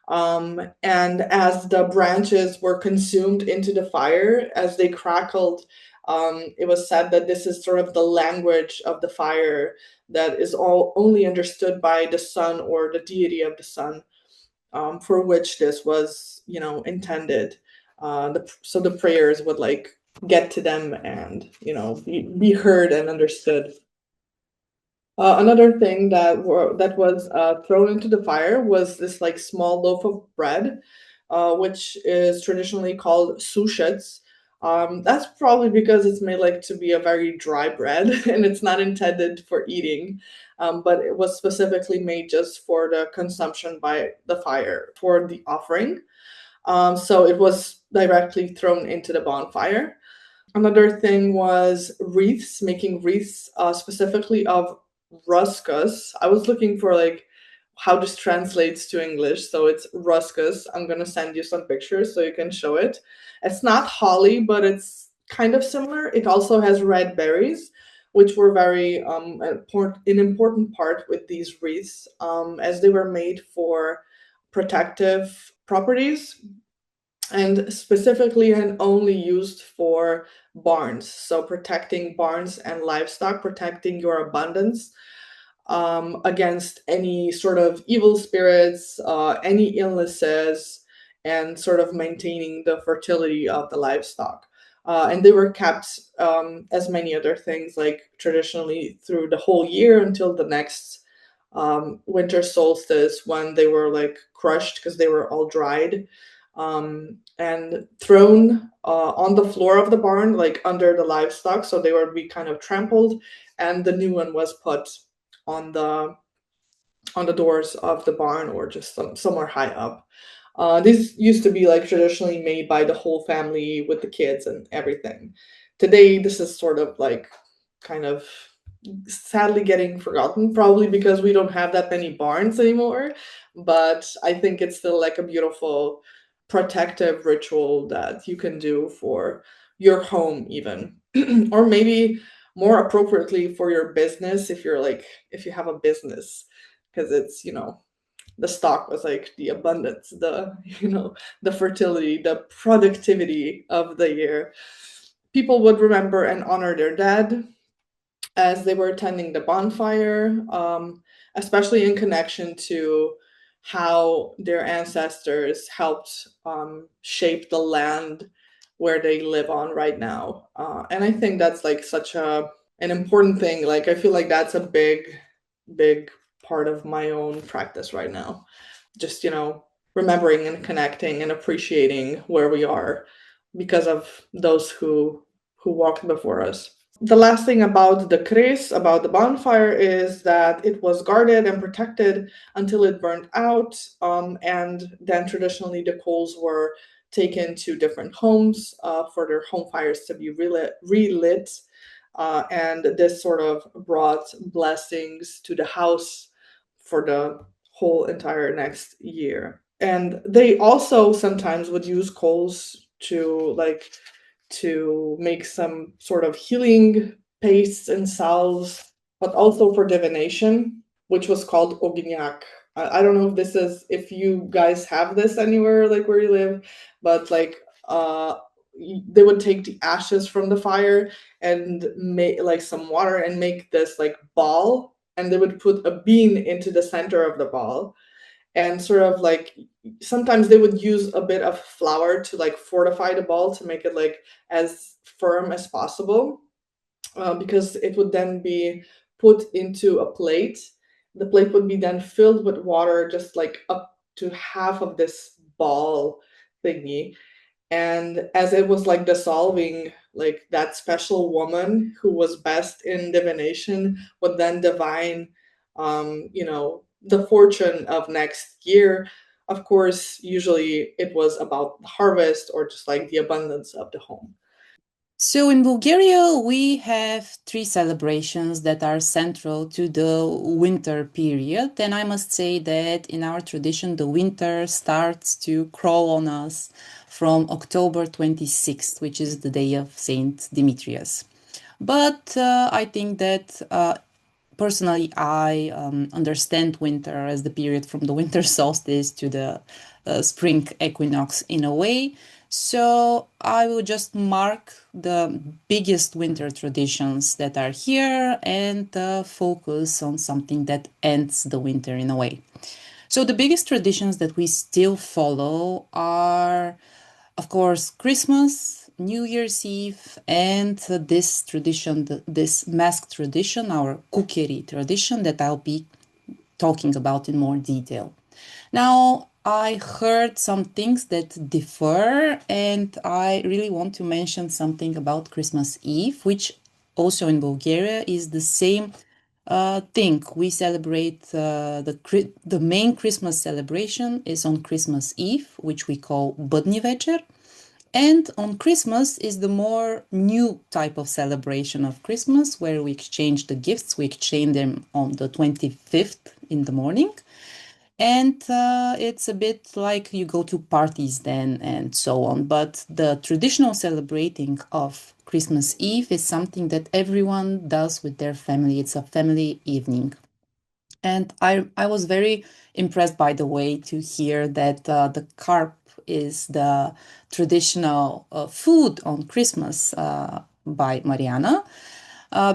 E: And as the branches were consumed into the fire, as they crackled, it was said that this is sort of the language of the fire that is only understood by the sun or the deity of the sun, for which this was, you know, intended. So the prayers would like get to them and, be heard and understood. Another thing that was thrown into the fire was this like small loaf of bread, which is traditionally called sushets. That's probably because it's made like to be a very dry bread and it's not intended for eating, but it was specifically made just for the consumption by the fire for the offering. So it was directly thrown into the bonfire. Another thing was wreaths, making wreaths specifically of ruscus. I was looking for like how this translates to English. So it's ruscus. I'm going to send you some pictures so you can show it. It's not holly, but it's kind of similar. It also has red berries, which were very an important part with these wreaths, as they were made for protective properties and specifically and only used for barns. So protecting barns and livestock, protecting your abundance against any sort of evil spirits, any illnesses, and sort of maintaining the fertility of the livestock. And they were kept, as many other things, like traditionally through the whole year until the next winter solstice, when they were like crushed because they were all dried, and thrown on the floor of the barn, like under the livestock, so they would be kind of trampled, and the new one was put on the doors of the barn or just somewhere high up. These used to be like traditionally made by the whole family with the kids and everything. Today, this is sort of like kind of sadly getting forgotten, probably because we don't have that many barns anymore. But I think it's still like a beautiful protective ritual that you can do for your home, even, or maybe more appropriately for your business if you have a business, because it's the stock was like the abundance, the the fertility, the productivity of the year. People would remember and honor their dead as they were attending the bonfire, especially in connection to how their ancestors helped shape the land where they live on right now. And I think that's like such an important thing. Like, I feel like that's a big part of my own practice right now. Just, remembering and connecting and appreciating where we are because of those who walked before us. The last thing about the kris, about the bonfire, is that it was guarded and protected until it burned out, and then traditionally the coals were taken to different homes for their home fires to be relit, and this sort of brought blessings to the house for the whole entire next year. And they also sometimes would use coals to make some sort of healing pastes and salves, but also for divination, which was called 𝐏𝐀𝐍𝐄𝐋𝐈𝐒. I don't know if you guys have this anywhere, like where you live, but like they would take the ashes from the fire and make like some water and make this like ball, and they would put a bean into the center of the ball, and sort of like sometimes they would use a bit of flour to like fortify the ball to make it like as firm as possible, because it would then be put into a plate. The plate would be then filled with water, just like up to half of this ball thingy. And as it was like dissolving, like that special woman who was best in divination would then divine the fortune of next year. Of course, usually it was about the harvest or just like the abundance of the home.
G: So in Bulgaria, we have three celebrations that are central to the winter period. And I must say that in our tradition, the winter starts to crawl on us from October 26th, which is the day of Saint Demetrius. But I think that personally, I understand winter as the period from the winter solstice to the spring equinox in a way. So I will just mark the biggest winter traditions that are here and focus on something that ends the winter in a way. So the biggest traditions that we still follow are, of course, Christmas, New Year's Eve and this tradition, this mask tradition, our 𝐏𝐀𝐍𝐄𝐋𝐈𝐒 tradition that I'll be talking about in more detail. Now, I heard some things that differ, and I really want to mention something about Christmas Eve, which also in Bulgaria is the same thing. We celebrate the main Christmas celebration is on Christmas Eve, which we call Budni večer. And on Christmas is the more new type of celebration of Christmas, where we exchange the gifts. We exchange them on the 25th in the morning. And it's a bit like you go to parties then and so on. But the traditional celebrating of Christmas Eve is something that everyone does with their family. It's a family evening. And I was very impressed, by the way, to hear that the carp is the traditional food on Christmas by Mariana.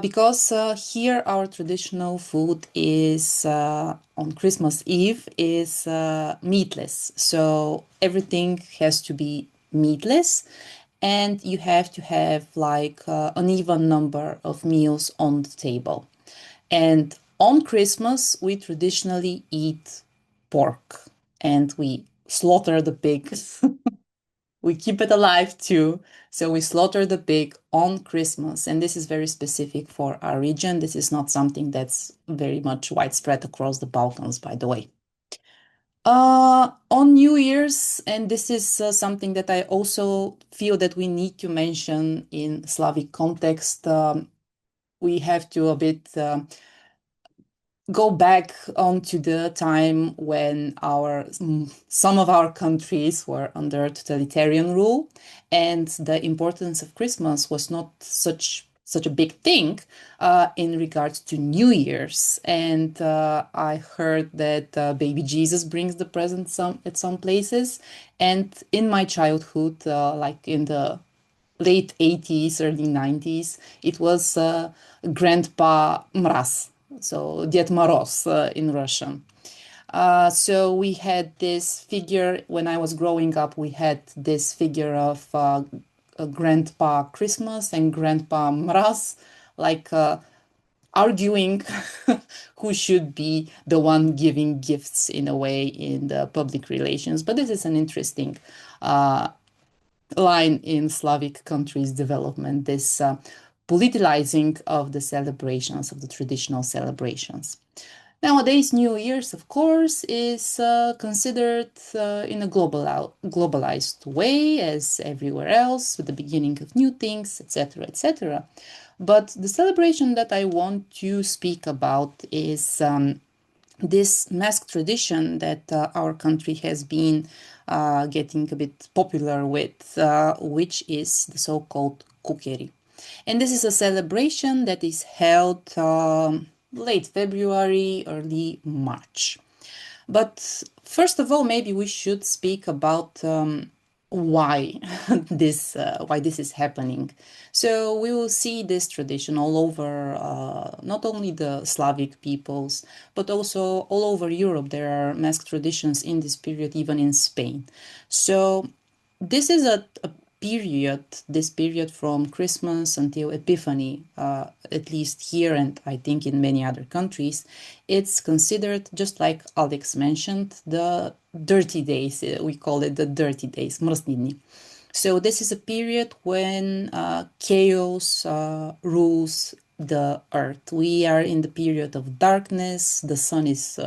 G: Because here our traditional food is on Christmas Eve is meatless. So everything has to be meatless, and you have to have like an even number of meals on the table. And on Christmas, we traditionally eat pork and we slaughter the pig. We keep it alive too. So we slaughter the pig on Christmas. And this is very specific for our region. This is not something that's very much widespread across the Balkans, by the way. On New Year's, and this is something that I also feel that we need to mention in Slavic context, we have to a bit go back onto the time when some of our countries were under totalitarian rule, and the importance of Christmas was not such a big thing in regards to New Year's. And I heard that baby Jesus brings the presents at some places. And in my childhood, like in the late 80s, early 90s, it was Grandpa Mraz. So Ded Moroz in Russian. So we had this figure, when I was growing up, we had this figure of Grandpa Christmas and Grandpa Mraz, like arguing who should be the one giving gifts in a way in the public relations. But this is an interesting line in Slavic countries' development, this politicizing of the celebrations, of the traditional celebrations. Nowadays, New Year's, of course, is considered in a globalized way as everywhere else, with the beginning of new things, etc., etc. But the celebration that I want to speak about is this mask tradition that our country has been getting a bit popular with, which is the so-called 𝐏𝐀𝐍𝐄𝐋𝐈𝐒. And this is a celebration that is held late February, early March. But first of all, maybe we should speak about why this is happening. So we will see this tradition all over, not only the Slavic peoples, but also all over Europe. There are mask traditions in this period, even in Spain. So this is this period from Christmas until Epiphany, at least here and I think in many other countries, it's considered, just like Aleks mentioned, the dirty days. We call it the dirty days, mrzni dni. So this is a period when chaos rules the earth. We are in the period of darkness. The sun is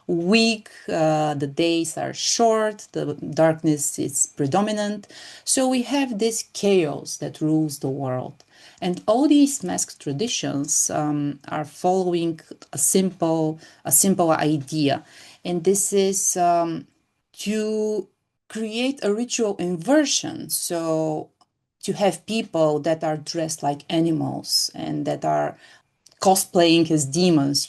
G: weak, the days are short, the darkness is predominant. So we have this chaos that rules the world. And all these mask traditions are following a simple idea. And this is to create a ritual inversion. So to have people that are dressed like animals and that are cosplaying as demons,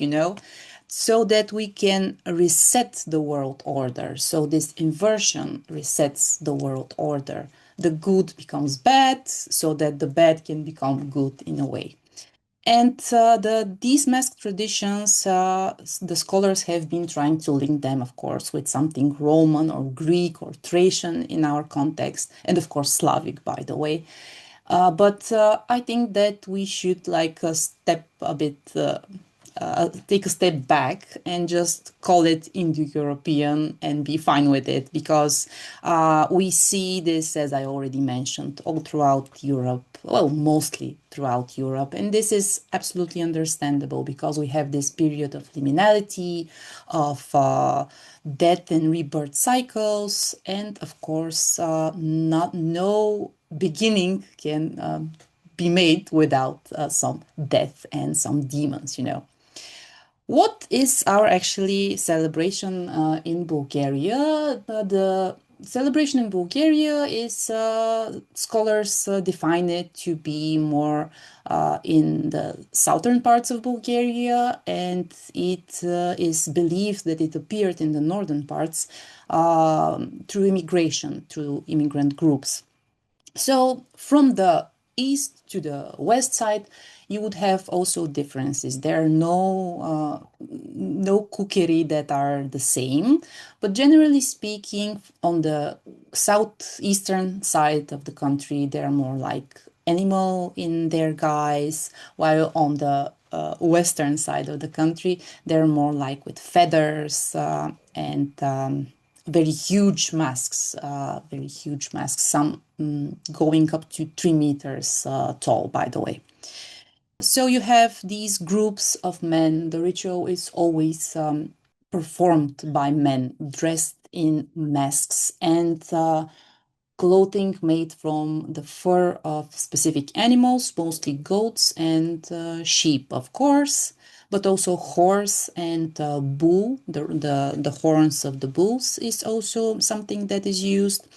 G: so that we can reset the world order. So this inversion resets the world order. The good becomes bad, so that the bad can become good in a way. And these mask traditions, the scholars have been trying to link them, of course, with something Roman or Greek or Thracian in our context, and of course Slavic, by the way. But I think that we should like take a step back and just call it Indo-European and be fine with it, because we see this, as I already mentioned, all throughout Europe, well, mostly throughout Europe. And this is absolutely understandable because we have this period of liminality, of death and rebirth cycles, and of course, no beginning can be made without some death and some demons, you know. What is our actually celebration in Bulgaria? The celebration in Bulgaria is, scholars define it to be more in the southern parts of Bulgaria, and it is believed that it appeared in the northern parts through immigration, through immigrant groups. So from the east to the west side, you would have also differences. There are no cookery that are the same, but generally speaking, on the southeastern side of the country, they're more like animal in their guise, while on the western side of the country, they're more like with feathers and very huge masks, some going up to 3 meters tall, by the way. So you have these groups of men. The ritual is always performed by men dressed in masks and clothing made from the fur of specific animals, mostly goats and sheep, of course, but also horse and bull. The horns of the bulls is also something that is used.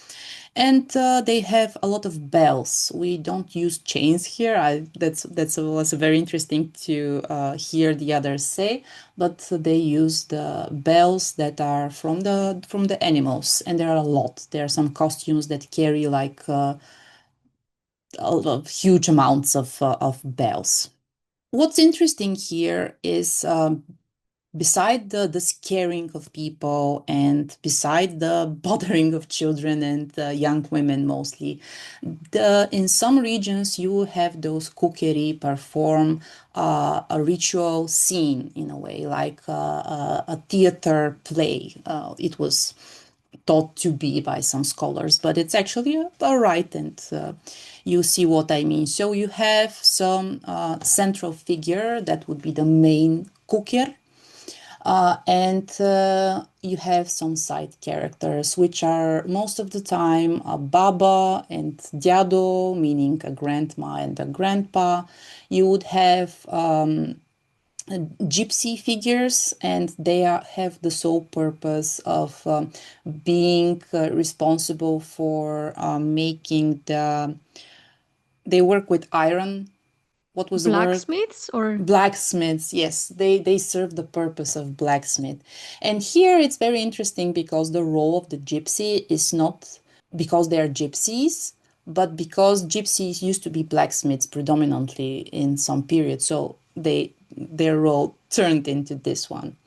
G: And they have a lot of bells. We don't use chains here. That was very interesting to hear the others say, but they use the bells that are from the animals, and there are a lot. There are some costumes that carry like huge amounts of bells. What's interesting here is, beside the scaring of people and beside the bothering of children and young women mostly, in some regions you have those cookery perform a ritual scene in a way, like a theater play. It was thought to be by some scholars, but it's actually a rite, and you see what I mean. So you have some central figure that would be the main cooker, and you have some side characters, which are most of the time a baba and djado, meaning a grandma and a grandpa. You would have gypsy figures, and they have the sole purpose of being responsible for making they work with iron. What was the word?
B: Blacksmiths or?
G: Blacksmiths, yes. They serve the purpose of blacksmith. And here it's very interesting because the role of the gypsy is not because they are gypsies, but because gypsies used to be blacksmiths predominantly in some period. So their role turned into this one.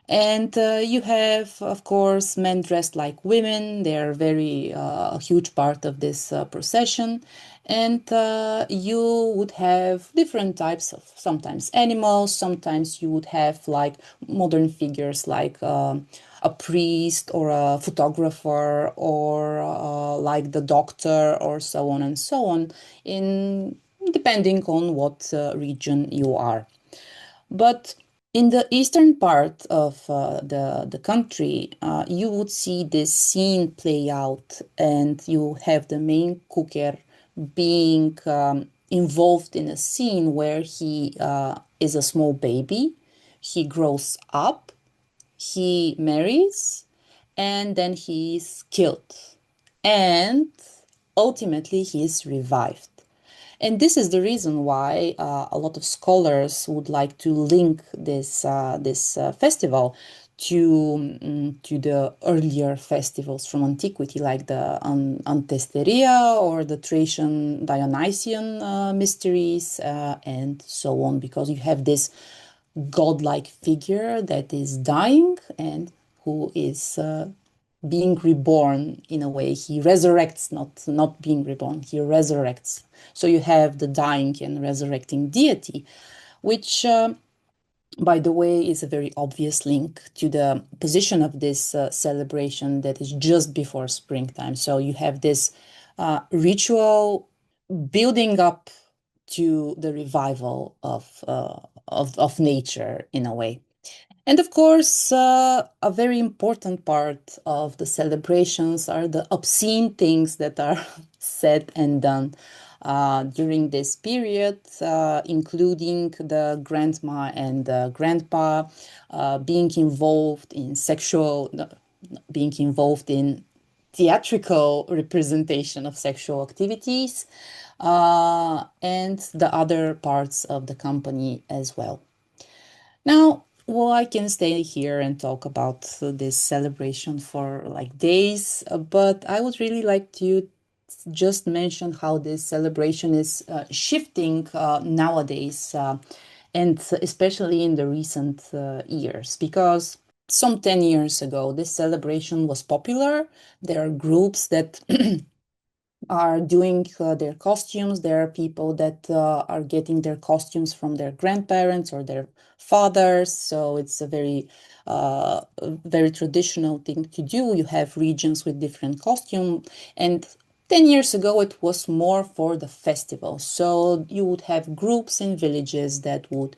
G: And you have, of course, men dressed like women. They're a huge part of this procession. And you would have different types of, sometimes animals, sometimes you would have like modern figures like a priest or a photographer or like the doctor or so on and so on, depending on what region you are. But in the eastern part of the country, you would see this scene play out, and you have the main cooker being involved in a scene where he is a small baby. He grows up, he marries, and then he is killed. And ultimately, he is revived. And this is the reason why a lot of scholars would like to link this festival to the earlier festivals from antiquity, like the Antesteria or the Thracian Dionysian mysteries, and so on, because you have this godlike figure that is dying and who is being reborn in a way. He resurrects, not being reborn, he resurrects. So you have the dying and resurrecting deity, which by the way, is a very obvious link to the position of this celebration that is just before springtime. So you have this ritual building up to the revival of nature in a way. And of course, a very important part of the celebrations are the obscene things that are said and done during this period, including the grandma and the grandpa being involved in theatrical representation of sexual activities, and the other parts of the company as well. Now, well, I can stay here and talk about this celebration for like days, but I would really like to just mention how this celebration is shifting nowadays, and especially in the recent years, because some 10 years ago, this celebration was popular. There are groups that are doing their costumes. There are people that are getting their costumes from their grandparents or their fathers. So it's a very traditional thing to do. You have regions with different costume, and 10 years ago, it was more for the festival. So you would have groups in villages that would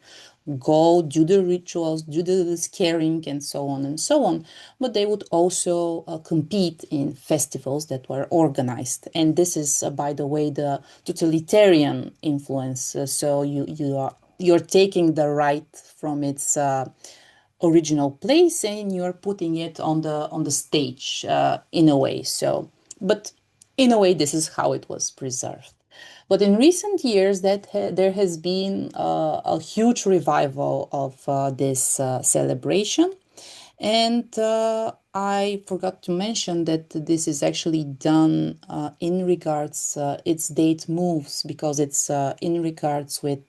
G: go, do the rituals, do the scaring, and so on and so on. But they would also compete in festivals that were organized. And this is, by the way, the totalitarian influence. So you're taking the right from its original place and you're putting it on the stage in a way. So, but in a way, this is how it was preserved. But in recent years, there has been a huge revival of this celebration. And I forgot to mention that this is actually done in regards, its date moves because it's in regards with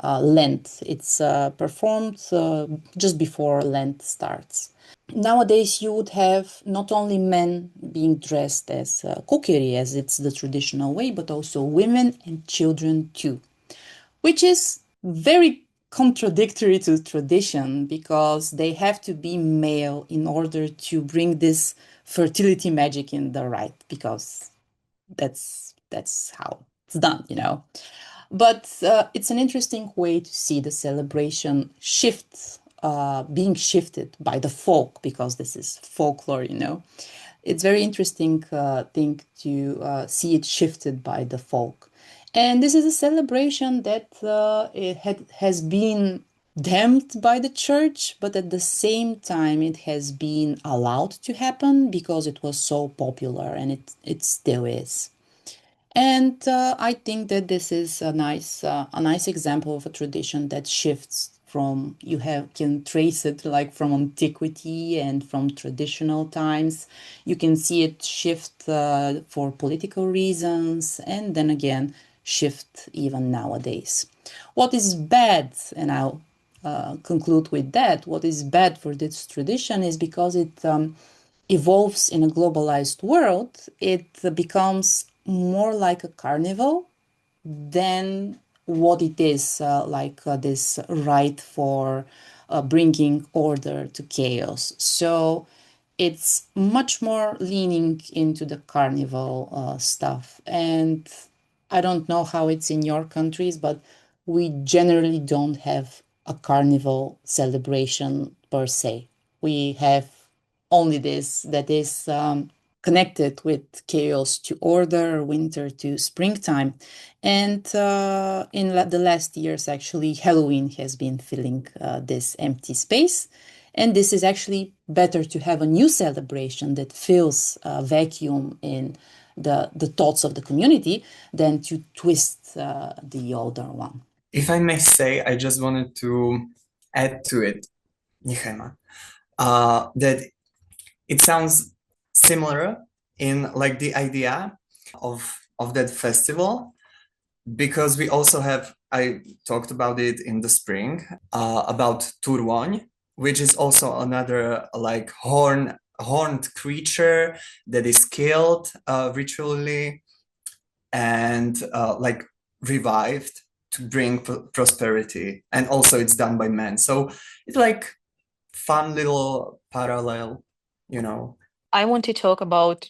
G: Lent. It's performed just before Lent starts. Nowadays, you would have not only men being dressed as 𝐏𝐀𝐍𝐄𝐋𝐈𝐒, as it's the traditional way, but also women and children too, which is very contradictory to tradition because they have to be male in order to bring this fertility magic in the right, because that's how it's done, you know. But it's an interesting way to see the celebration shift, being shifted by the folk, because this is folklore, you know. It's very interesting thing to see it shifted by the folk. And this is a celebration that has been damned by the church, but at the same time it has been allowed to happen because it was so popular, and it still is. And I think that this is a nice example of a tradition that shifts from, can trace it like from antiquity and from traditional times. You can see it shift for political reasons, and then again shift even nowadays. What is bad, and I'll conclude with that, what is bad for this tradition is because it evolves in a globalized world, it becomes more like a carnival than what it is, this right for bringing order to chaos. So it's much more leaning into the carnival stuff. And I don't know how it's in your countries, but we generally don't have a carnival celebration per se. We have only this that is connected with chaos to order, winter to springtime. And in the last years, actually, Halloween has been filling this empty space. And this is actually better to have a new celebration that fills a vacuum in the thoughts of the community than to twist the older one.
I: If I may say, I just wanted to add to it, 𝐏𝐀𝐍𝐄𝐋𝐈𝐒. that it sounds similar in like the idea of that festival, because we also have, I talked about it in the spring, about Turvony, which is also another like horned creature that is killed ritually and like revived to bring prosperity, and also it's done by men. So it's like fun little parallel, you know.
H: I want to talk about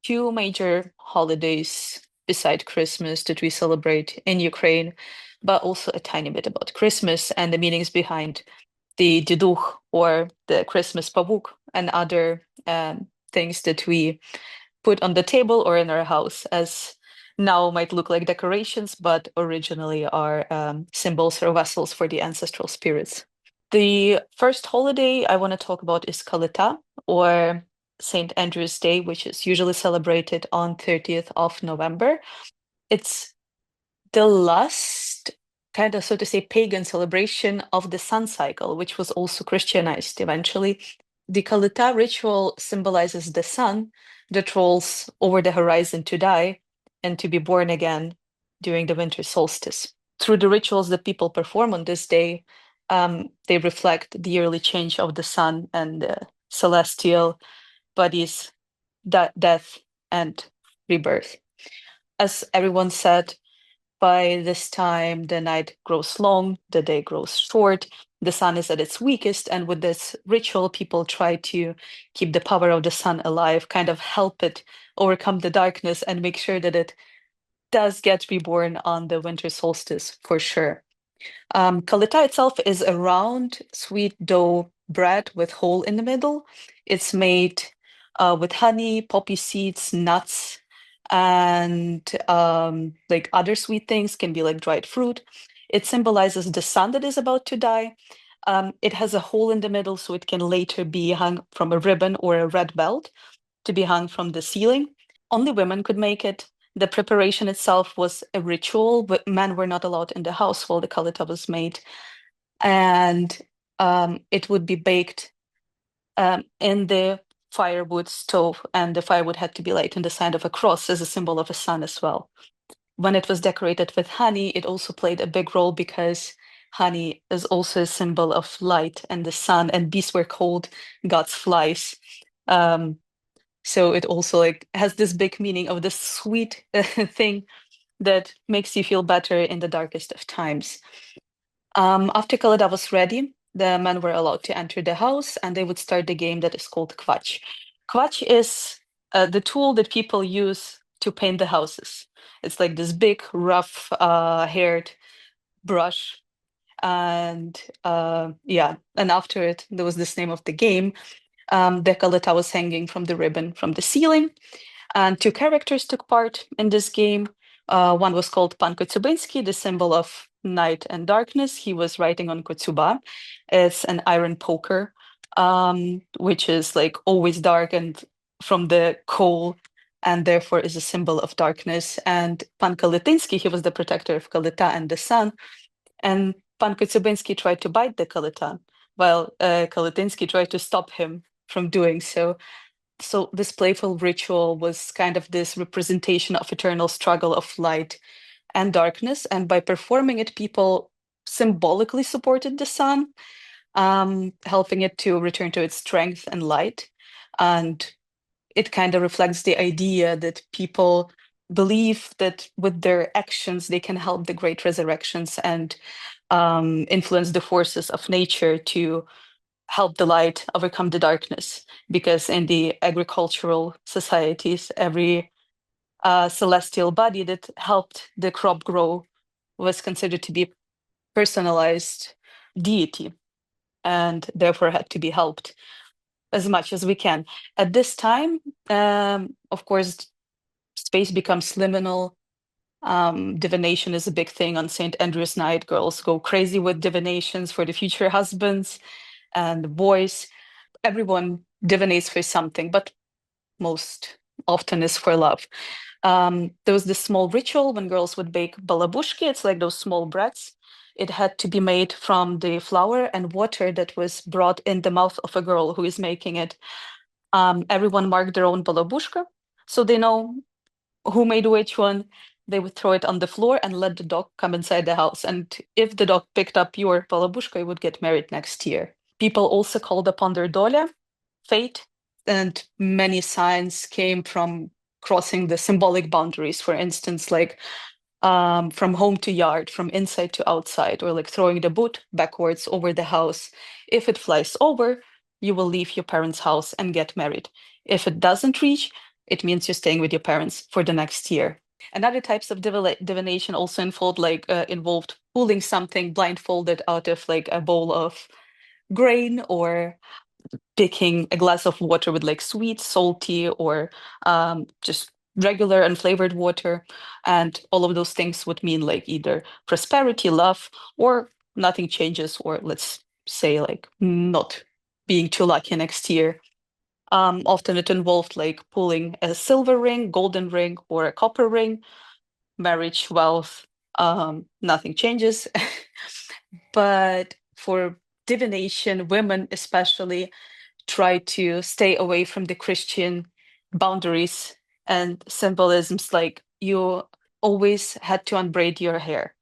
H: two major holidays beside Christmas that we celebrate in Ukraine, but also a tiny bit about Christmas and the meanings behind the Diduch, or the Christmas pavuk, and other things that we put on the table or in our house, as now might look like decorations, but originally are symbols or vessels for the ancestral spirits. The first holiday I want to talk about is Kalita, or St. Andrew's Day, which is usually celebrated on 30th of November. It's the last kind of, so to say, pagan celebration of the sun cycle, which was also Christianized eventually. The Kalita ritual symbolizes the sun that rolls over the horizon to die and to be born again during the winter solstice. Through the rituals that people perform on this day, they reflect the yearly change of the sun and the celestial bodies, death and rebirth. As everyone said, by this time, the night grows long, the day grows short, the sun is at its weakest, and with this ritual, people try to keep the power of the sun alive, kind of help it overcome the darkness and make sure that it does get reborn on the winter solstice for sure. Kalita itself is a round, sweet dough bread with hole in the middle. It's made with honey, poppy seeds, nuts, and like other sweet things, can be like dried fruit. It symbolizes the sun that is about to die. It has a hole in the middle, so it can later be hung from a ribbon or a red belt to be hung from the ceiling. Only women could make it. The preparation itself was a ritual, but men were not allowed in the house while the kalita was made. And it would be baked in the firewood stove, and the firewood had to be light in the sign of a cross as a symbol of a sun as well. When it was decorated with honey, it also played a big role because honey is also a symbol of light and the sun, and bees were called God's flies. So it also like has this big meaning of this sweet thing that makes you feel better in the darkest of times. After Kalida was ready, the men were allowed to enter the house, and they would start the game that is called 𝐏𝐀𝐍𝐄𝐋𝐈𝐒. 𝐏𝐾𝐍 is the tool that people use to paint the houses. It's like this big, rough haired brush. And yeah, and after it, there was this name of the game. The kalita was hanging from the ribbon from the ceiling. And two characters took part in this game. One was called Pan Kocyubyński, the symbol of night and darkness. He was writing on kocyuba. It's an iron poker, which is like always dark and from the coal, and therefore is a symbol of darkness. And Pan Kalityński, he was the protector of Kalita and the sun. And Pan Kocyubyński tried to bite the Kalita, while Kalityński tried to stop him from doing so. So this playful ritual was kind of this representation of eternal struggle of light and darkness. And by performing it, people symbolically supported the sun, helping it to return to its strength and light. And it kind of reflects the idea that people believe that with their actions, they can help the great resurrections and influence the forces of nature to help the light overcome the darkness, because in the agricultural societies, every celestial body that helped the crop grow was considered to be personalized deity, and therefore had to be helped as much as we can. At this time, of course, space becomes liminal. Divination is a big thing on St. Andrew's night. Girls go crazy with divinations for the future husbands, and the boys, everyone divinates for something, but most often is for love. There was this small ritual when girls would bake balabushki. It's like those small breads. it had to be made from the flour and water that was brought in the mouth of a girl who is making it. Everyone marked their own balabushka, so they know who made which one. They would throw it on the floor and let the dog come inside the house. And if the dog picked up your balabushka, you would get married next year. People also called upon their doля, fate, and many signs came from crossing the symbolic boundaries. For instance, like from home to yard, from inside to outside, or like throwing the boot backwards over the house. If it flies over, you will leave your parents' house and get married. If it doesn't reach, it means you're staying with your parents for the next year. And other types of divination also involved pulling something blindfolded out of like a bowl of grain, or picking a glass of water with like sweet, salty, or just regular unflavored water. And all of those things would mean like either prosperity, love, or nothing changes, or let's say like not being too lucky next year. Often it involved like pulling a silver ring, golden ring, or a copper ring. Marriage, wealth, nothing changes. But for divination, women especially try to stay away from the Christian boundaries and symbolisms. Like you always had to unbraid your hair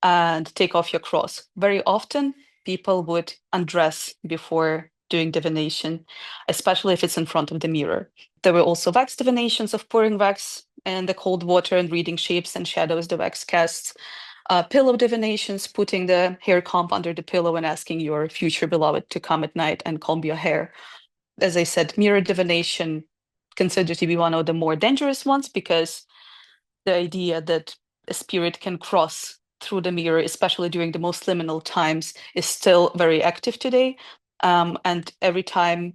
H: and take off your cross. Very often, people would undress before doing divination, especially if it's in front of the mirror. There were also wax divinations of pouring wax in the cold water and reading shapes and shadows the wax casts. Pillow divinations, putting the hair comb under the pillow and asking your future beloved to come at night and comb your hair. As I said, mirror divination considered to be one of the more dangerous ones, because the idea that a spirit can cross through the mirror, especially during the most liminal times, is still very active today. And every time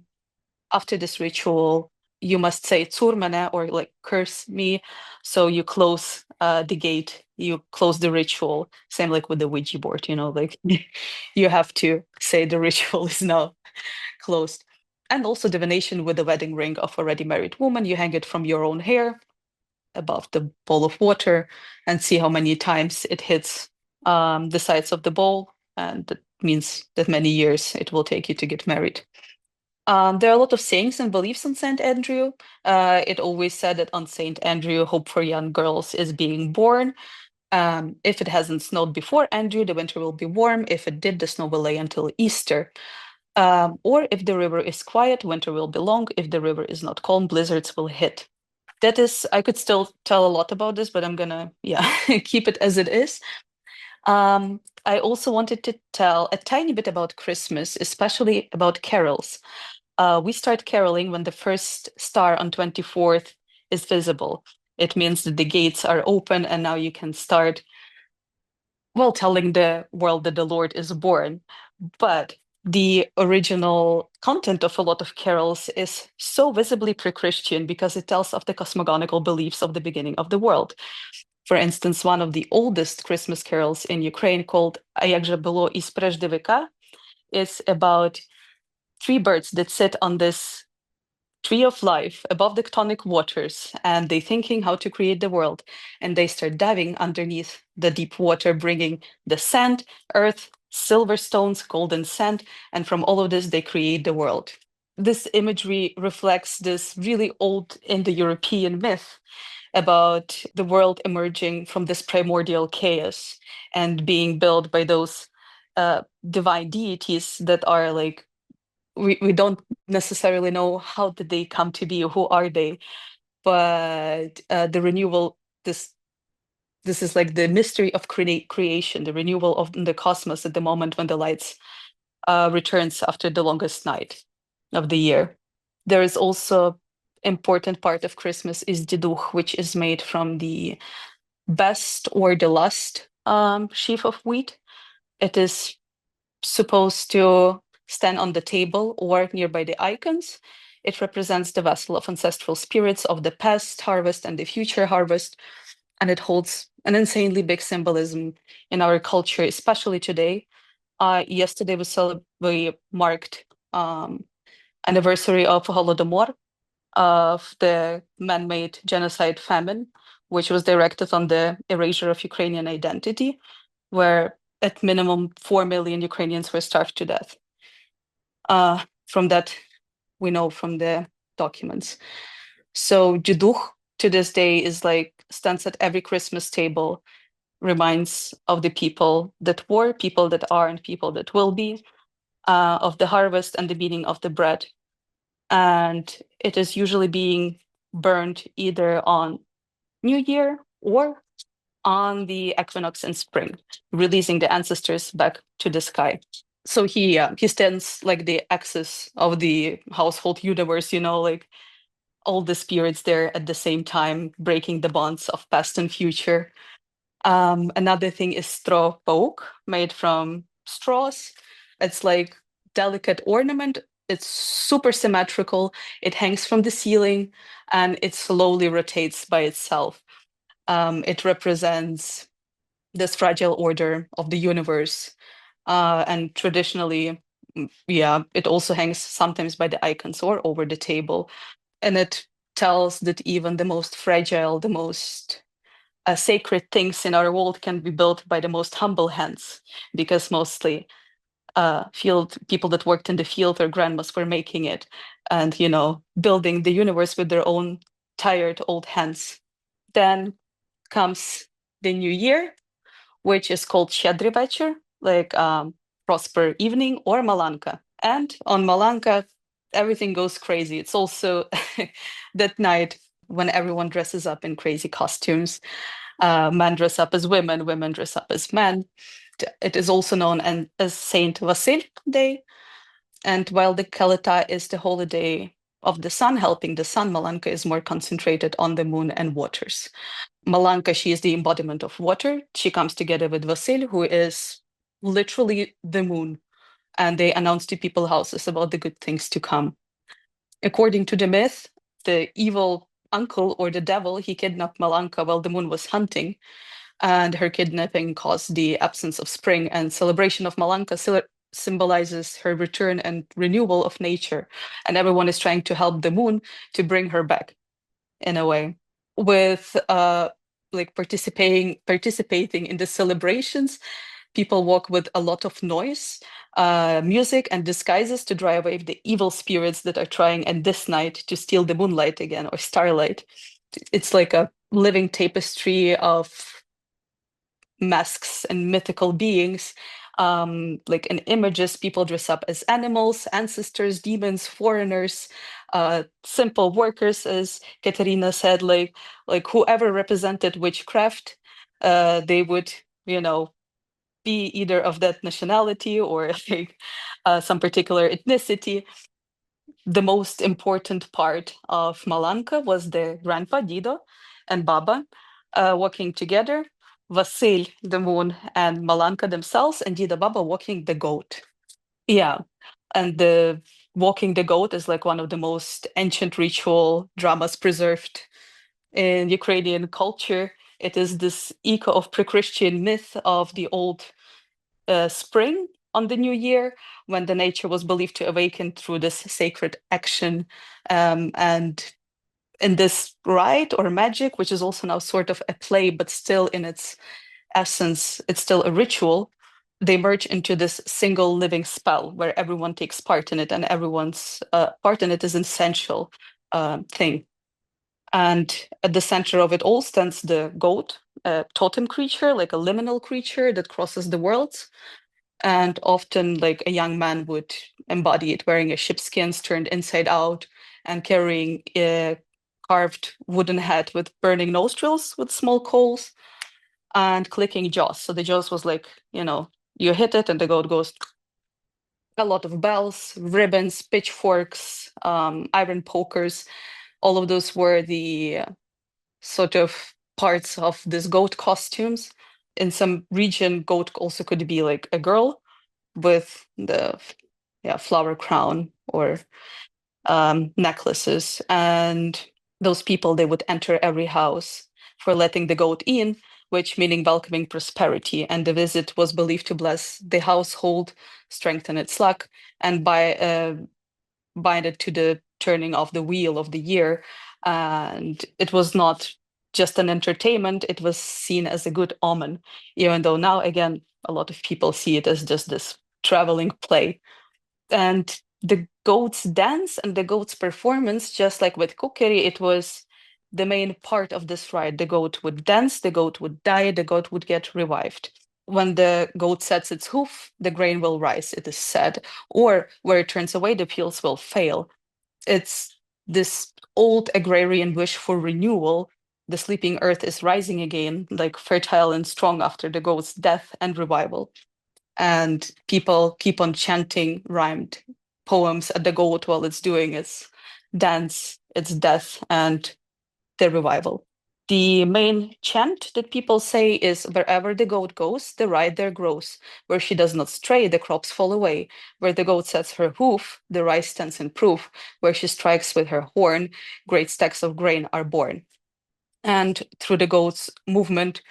H: after this ritual, you must say "Tsurmene," or like curse me. So you close the gate, you close the ritual. Same like with the Ouija board, like you have to say the ritual is now closed. And also divination with the wedding ring of already married woman. You hang it from your own hair above the bowl of water and see how many times it hits the sides of the bowl. And that means that many years it will take you to get married. There are a lot of sayings and beliefs on St. Andrew. It always said that on St. Andrew, hope for young girls is being born. If it hasn't snowed before Andrew, the winter will be warm. If it did, the snow will lay until Easter. Or if the river is quiet, winter will be long. If the river is not calm, blizzards will hit. That is, I could still tell a lot about this, but I'm gonna, keep it as it is. I also wanted to tell a tiny bit about Christmas, especially about carols. We start caroling when the first star on 24th is visible. It means that the gates are open and now you can start, telling the world that the Lord is born. But the original content of a lot of carols is so visibly pre-Christian because it tells of the cosmogonical beliefs of the beginning of the world. For instance, one of the oldest Christmas carols in Ukraine, called "А як же було із прежде века," is about three birds that sit on this tree of life above the tectonic waters, and they thinking how to create the world, and they start diving underneath the deep water, bringing the sand, earth, silver stones, golden sand, and from all of this they create the world. This imagery reflects this really old Indo-European myth about the world emerging from this primordial chaos and being built by those divine deities that are like, we don't necessarily know how did they come to be, who are they, but the renewal, this is like the mystery of creation, the renewal of the cosmos at the moment when the lights returns after the longest night of the year. There is also important part of Christmas is diduch, which is made from the best or the last sheaf of wheat. It is supposed to stand on the table or nearby the icons. It represents the vessel of ancestral spirits of the past harvest and the future harvest, and it holds an insanely big symbolism in our culture, especially today. Yesterday we marked anniversary of Holodomor, of the man-made genocide famine, which was directed on the erasure of Ukrainian identity, where at minimum 4 million Ukrainians were starved to death. From that, we know from the documents. So Juduch to this day is stands at every Christmas table, reminds of the people that were, people that are, and people that will be, of the harvest and the beating of the bread. And it is usually being burned either on New Year or on the equinox in spring, releasing the ancestors back to the sky. So he stands like the axis of the household universe, all the spirits there at the same time, breaking the bonds of past and future. Another thing is straw poke, made from straws. It's like delicate ornament. It's super symmetrical. It hangs from the ceiling and it slowly rotates by itself. It represents this fragile order of the universe. And traditionally, it also hangs sometimes by the icons or over the table. And it tells that even the most fragile, the most sacred things in our world can be built by the most humble hands, because mostly field people that worked in the field or grandmas were making it and, building the universe with their own tired old hands. Then comes the new year, which is called Щедрий вечір, prosper evening, or Malanka. And on Malanka, everything goes crazy. It's also that night when everyone dresses up in crazy costumes. Men dress up as women, women dress up as men. It is also known as Saint Vasil Day. And while the Kaleta is the holiday of the sun, helping the sun, Malanka is more concentrated on the moon and waters. Malanka, she is the embodiment of water. She comes together with Vasil, who is literally the moon, and they announce to people's houses about the good things to come. According to the myth, the evil uncle or the devil, he kidnapped Malanka while the moon was hunting, and her kidnapping caused the absence of spring, and celebration of Malanka symbolizes her return and renewal of nature, and everyone is trying to help the moon to bring her back in a way. With participating in the celebrations, people walk with a lot of noise, music, and disguises to drive away the evil spirits that are trying at this night to steal the moonlight again, or starlight. It's like a living tapestry of masks and mythical beings. Like in images, people dress up as animals, ancestors, demons, foreigners, simple workers, as Katerina said, like whoever represented witchcraft, they would, be either of that nationality or some particular ethnicity. The most important part of Malanka was the grandpa, Dido, and Baba walking together. Vasil, the moon, and Malanka themselves, and Dida Baba walking the goat. Yeah, and the walking the goat is like one of the most ancient ritual dramas preserved in Ukrainian culture. It is this echo of pre-Christian myth of the old spring on the new year, when the nature was believed to awaken through this sacred action. And in this rite or magic, which is also now sort of a play, but still in its essence, it's still a ritual, they merge into this single living spell where everyone takes part in it, and everyone's part in it is an essential thing. And at the center of it all stands the goat, a totem creature, like a liminal creature that crosses the worlds. And often, like, a young man would embody it, wearing a sheepskins turned inside out and carrying a carved wooden head with burning nostrils with small coals and clicking jaws. So the jaws was like, you hit it and the goat goes. A lot of bells, ribbons, pitchforks, iron pokers. All of those were the sort of parts of this goat costumes. In some region, goat also could be like a girl with the flower crown or necklaces. And those people, they would enter every house for letting the goat in, which meaning welcoming prosperity. And the visit was believed to bless the household, strengthen its luck, and bind it to the turning of the wheel of the year. And it was not just an entertainment, it was seen as a good omen, even though now, again, a lot of people see it as just this traveling play. And the goats dance and the goats performance, just like with 𝐏𝐀𝐍𝐄𝐋𝐈𝐒, it was the main part of this rite. The goat would dance, the goat would die, the goat would get revived. When the goat sets its hoof, the grain will rise, it is said, or where it turns away, the fields will fail. It's this old agrarian wish for renewal. The sleeping earth is rising again, like fertile and strong after the goat's death and revival. And people keep on chanting rhymed poems at the goat while it's doing its dance, its death, and the revival. The main chant that people say is, wherever the goat goes, the rye there grows. Where she does not stray, the crops fall away. Where the goat sets her hoof, the rye stands in proof. Where she strikes with her horn, great stacks of grain are born. And through the goat's movement,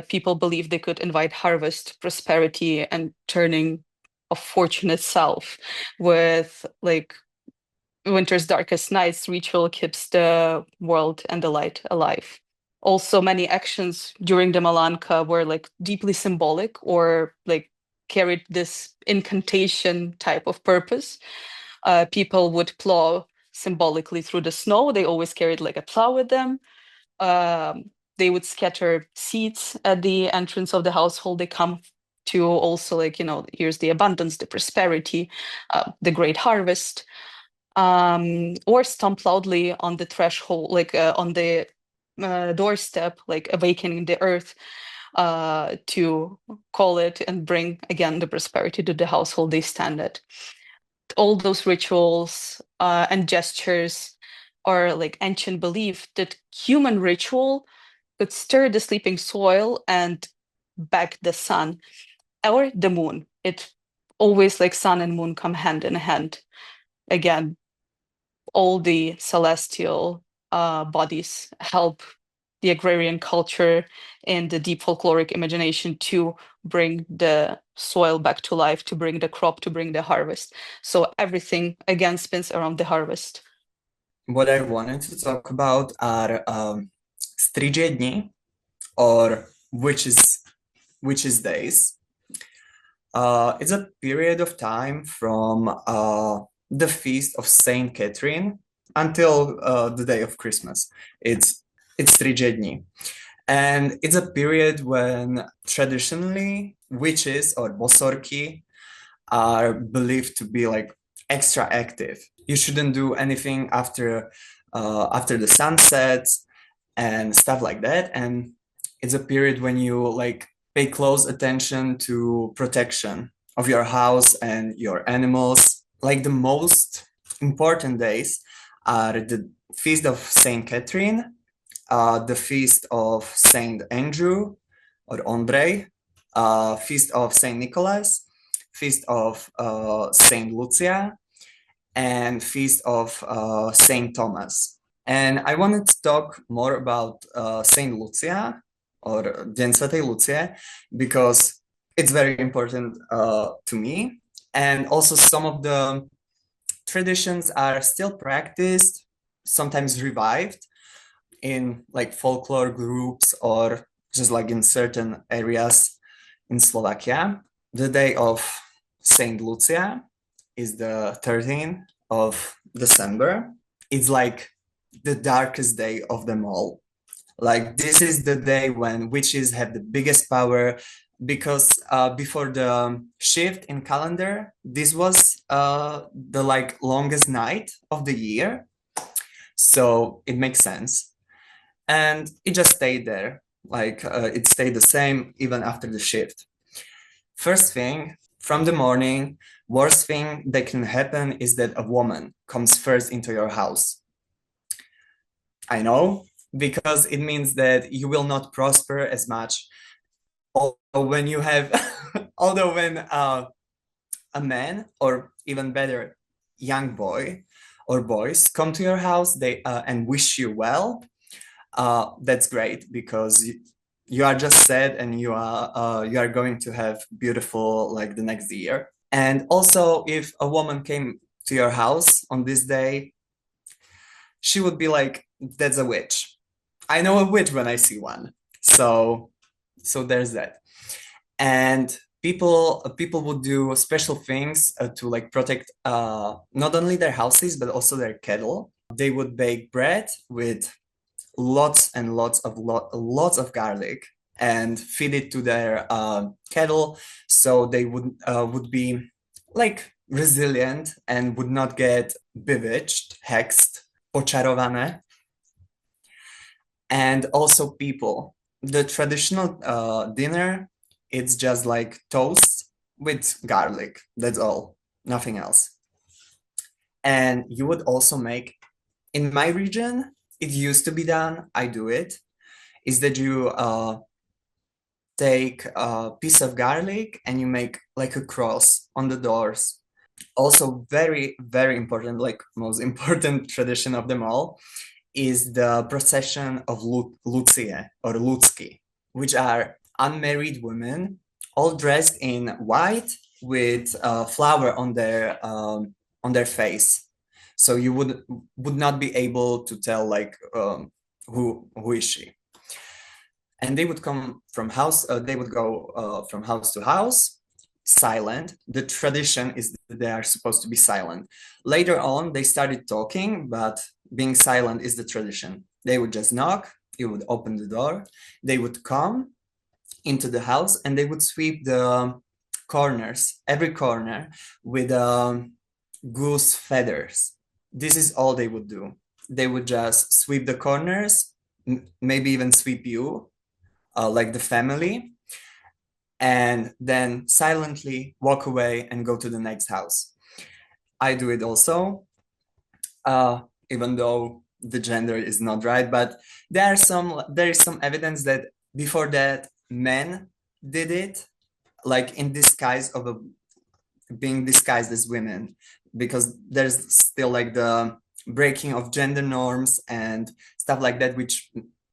H: people believe they could invite harvest, prosperity, and turning of fortune itself. With like winter's darkest nights, ritual keeps the world and the light alive. Also, many actions during the Malanka were like deeply symbolic or like carried this incantation type of purpose. People would plow symbolically through the snow. They always carried like a plow with them. They would scatter seeds at the entrance of the household. They come to also like, here's the abundance, the prosperity, the great harvest. Or stomp loudly on the threshold, like on the doorstep, like awakening the earth to call it and bring again the prosperity to the household they stand at. All those rituals and gestures are like ancient belief that human ritual could stir the sleeping soil and back the sun or the moon. It always like sun and moon come hand in hand. Again, all the celestial bodies help the agrarian culture and the deep folkloric imagination to bring the soil back to life, to bring the crop, to bring the harvest. So everything again spins around the harvest.
I: What I wanted to talk about are Striđe dni, or witches days. It's a period of time from the feast of Saint Catherine until the day of Christmas. It's Striđe dni. And it's a period when traditionally witches or bosorky are believed to be like extra active. You shouldn't do anything after the sun sets and stuff like that. And it's a period when you like pay close attention to protection of your house and your animals. Like the most important days are the feast of Saint Catherine, the feast of Saint Andrew or Ondrej, feast of Saint Nicholas, feast of Saint Lucia, and feast of Saint Thomas. And I wanted to talk more about Saint Lucia or Deň svätej Lucie because it's very important to me. And also some of the traditions are still practiced, sometimes revived in like folklore groups or just like in certain areas in Slovakia. The day of Saint Lucia is the 13th of December. It's like the darkest day of them all. Like this is the day when witches have the biggest power because before the shift in calendar, this was the like longest night of the year. So it makes sense. And it just stayed there. Like it stayed the same even after the shift. First thing, from the morning, worst thing that can happen is that a woman comes first into your house. I know, because it means that you will not prosper as much. Although when you have, although when a man, or even better, young boy or boys come to your house, they and wish you well, that's great because you are just sad and you are going to have beautiful like the next year. And also, if a woman came to your house on this day, she would be like, that's a witch. I know a witch when I see one. So there's that. And people would do special things to like protect not only their houses but also their cattle. They would bake bread with lots and lots of garlic and feed it to their cattle, so they would be like resilient and would not get bewitched, hexed, očarované. And also people. The traditional dinner, it's just like toast with garlic. That's all, nothing else. And you would also make, in my region, it used to be done, I do it, is that you take a piece of garlic and you make like a cross on the doors. Also very, very important, like most important tradition of them all, is the procession of Lucie or Ludzki, which are unmarried women, all dressed in white with flower on their face. So you would not be able to tell like who is she. And they would come from house. They would go from house to house, silent. The tradition is that they are supposed to be silent. Later on, they started talking, but being silent is the tradition. They would just knock. You would open the door. They would come into the house and they would sweep the corners, every corner, with goose feathers. This is all they would do. They would just sweep the corners, maybe even sweep you, like the family, and then silently walk away and go to the next house. I do it also, even though the gender is not right, but there is some evidence that before that men did it, like in disguise of being disguised as women, because there's still like the breaking of gender norms and stuff like that, which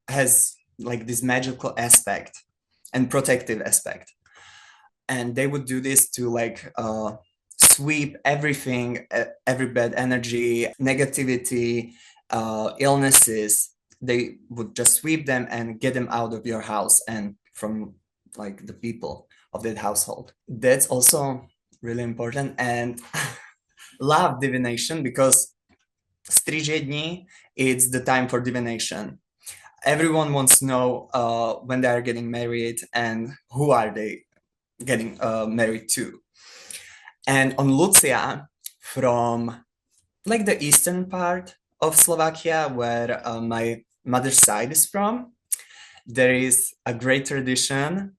I: has like this magical aspect and protective aspect. And they would do this to like sweep everything, every bad energy, negativity, illnesses. They would just sweep them and get them out of your house and from like the people of that household. That's also really important. And love divination, because strižie dni, it's the time for divination. Everyone wants to know when they are getting married and who are they getting married to. And on Lucia, from like the eastern part of Slovakia, where my mother's side is from, there is a great tradition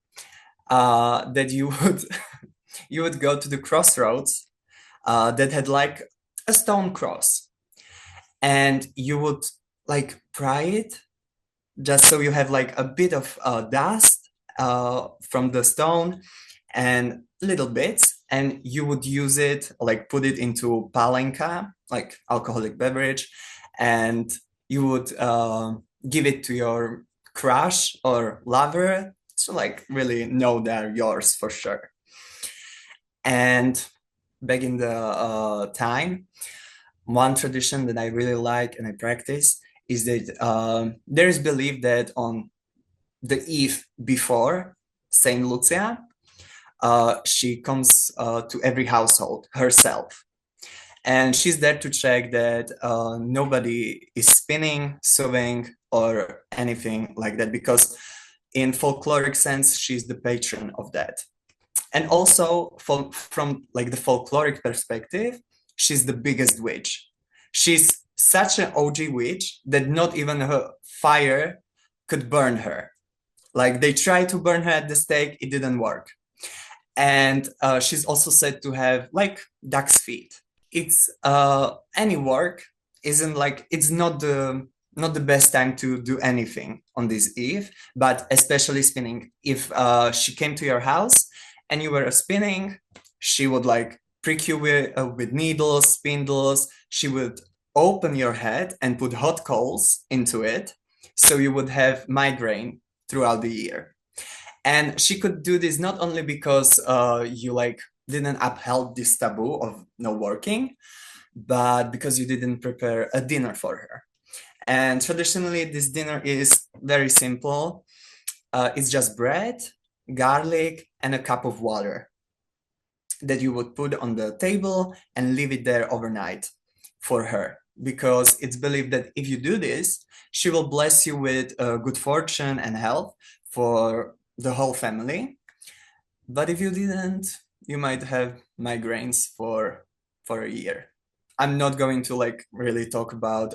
I: that you would go to the crossroads that had like a stone cross, and you would like pry it just so you have like a bit of dust from the stone and little bits, and you would use it, like put it into palenka, like alcoholic beverage, and you would give it to your crush or lover to like really know they're yours for sure. And back in the time, one tradition that I really like and I practice is that there is belief that on the eve before Saint Lucia, she comes to every household herself. And she's there to check that nobody is spinning, sewing, or anything like that, because in folkloric sense, she's the patron of that. And also from like the folkloric perspective, she's the biggest witch. She's such an OG witch that not even her fire could burn her. Like they tried to burn her at the stake, it didn't work. And she's also said to have like duck's feet. It's any work isn't like, it's not the best time to do anything on this eve, but especially spinning. If she came to your house and you were spinning, she would like prick you with needles, spindles. She would open your head and put hot coals into it, so you would have migraine throughout the year. And she could do this not only because you like didn't uphold this taboo of no working, but because you didn't prepare a dinner for her. And traditionally, this dinner is very simple. It's just bread, garlic, and a cup of water that you would put on the table and leave it there overnight for her. Because it's believed that if you do this, she will bless you with good fortune and health for the whole family. But if you didn't, you might have migraines for a year. I'm not going to like really talk about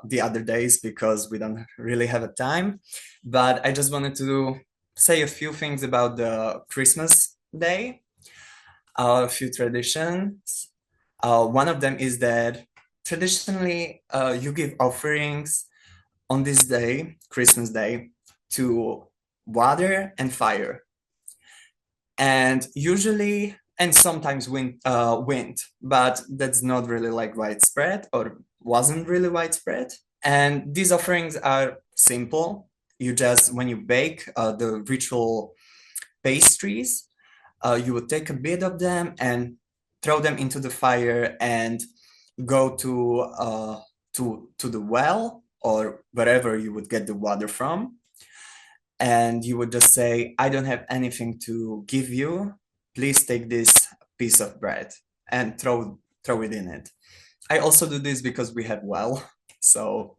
I: the other days because we don't really have a time, but I just wanted to say a few things about the Christmas day, a few traditions. One of them is that traditionally you give offerings on this day, Christmas Day, to water and fire. And usually, and sometimes wind, but that's not really like widespread or wasn't really widespread. And these offerings are simple. You just, when you bake the ritual pastries, you would take a bit of them and throw them into the fire and go to the well or wherever you would get the water from. And you would just say, I don't have anything to give you. Please take this piece of bread and throw it in it. I also do this because we have well. So,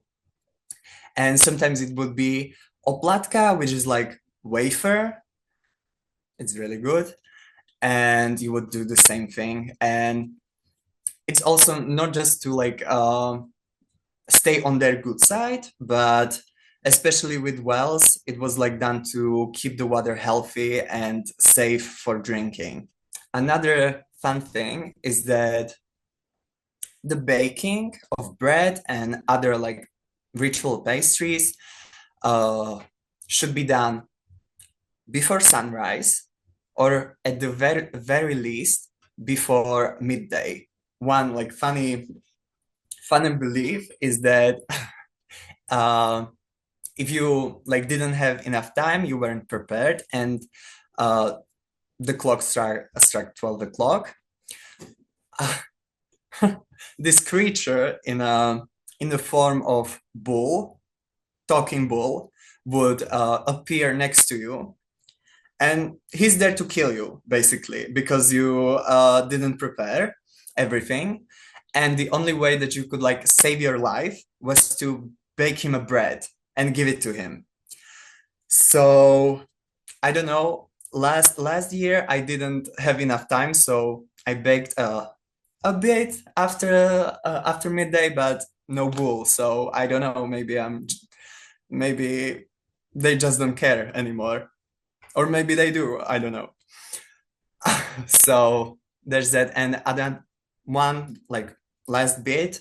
I: and sometimes it would be oplatka, which is like wafer. It's really good. And you would do the same thing. And it's also not just to like stay on their good side, but especially with wells, it was like done to keep the water healthy and safe for drinking. Another fun thing is that the baking of bread and other like ritual pastries should be done before sunrise or at the very least before midday. One like funny belief is that if you like didn't have enough time, you weren't prepared, and the clock struck 12 o'clock. This creature in the form of bull, talking bull, would appear next to you, and he's there to kill you basically because you didn't prepare everything, and the only way that you could like save your life was to bake him a bread and give it to him. So I don't know, last year I didn't have enough time, so I baked a bit after midday, but no bull. So I don't know, maybe they just don't care anymore, or maybe they do, I don't know. So there's that. And other one like last bit,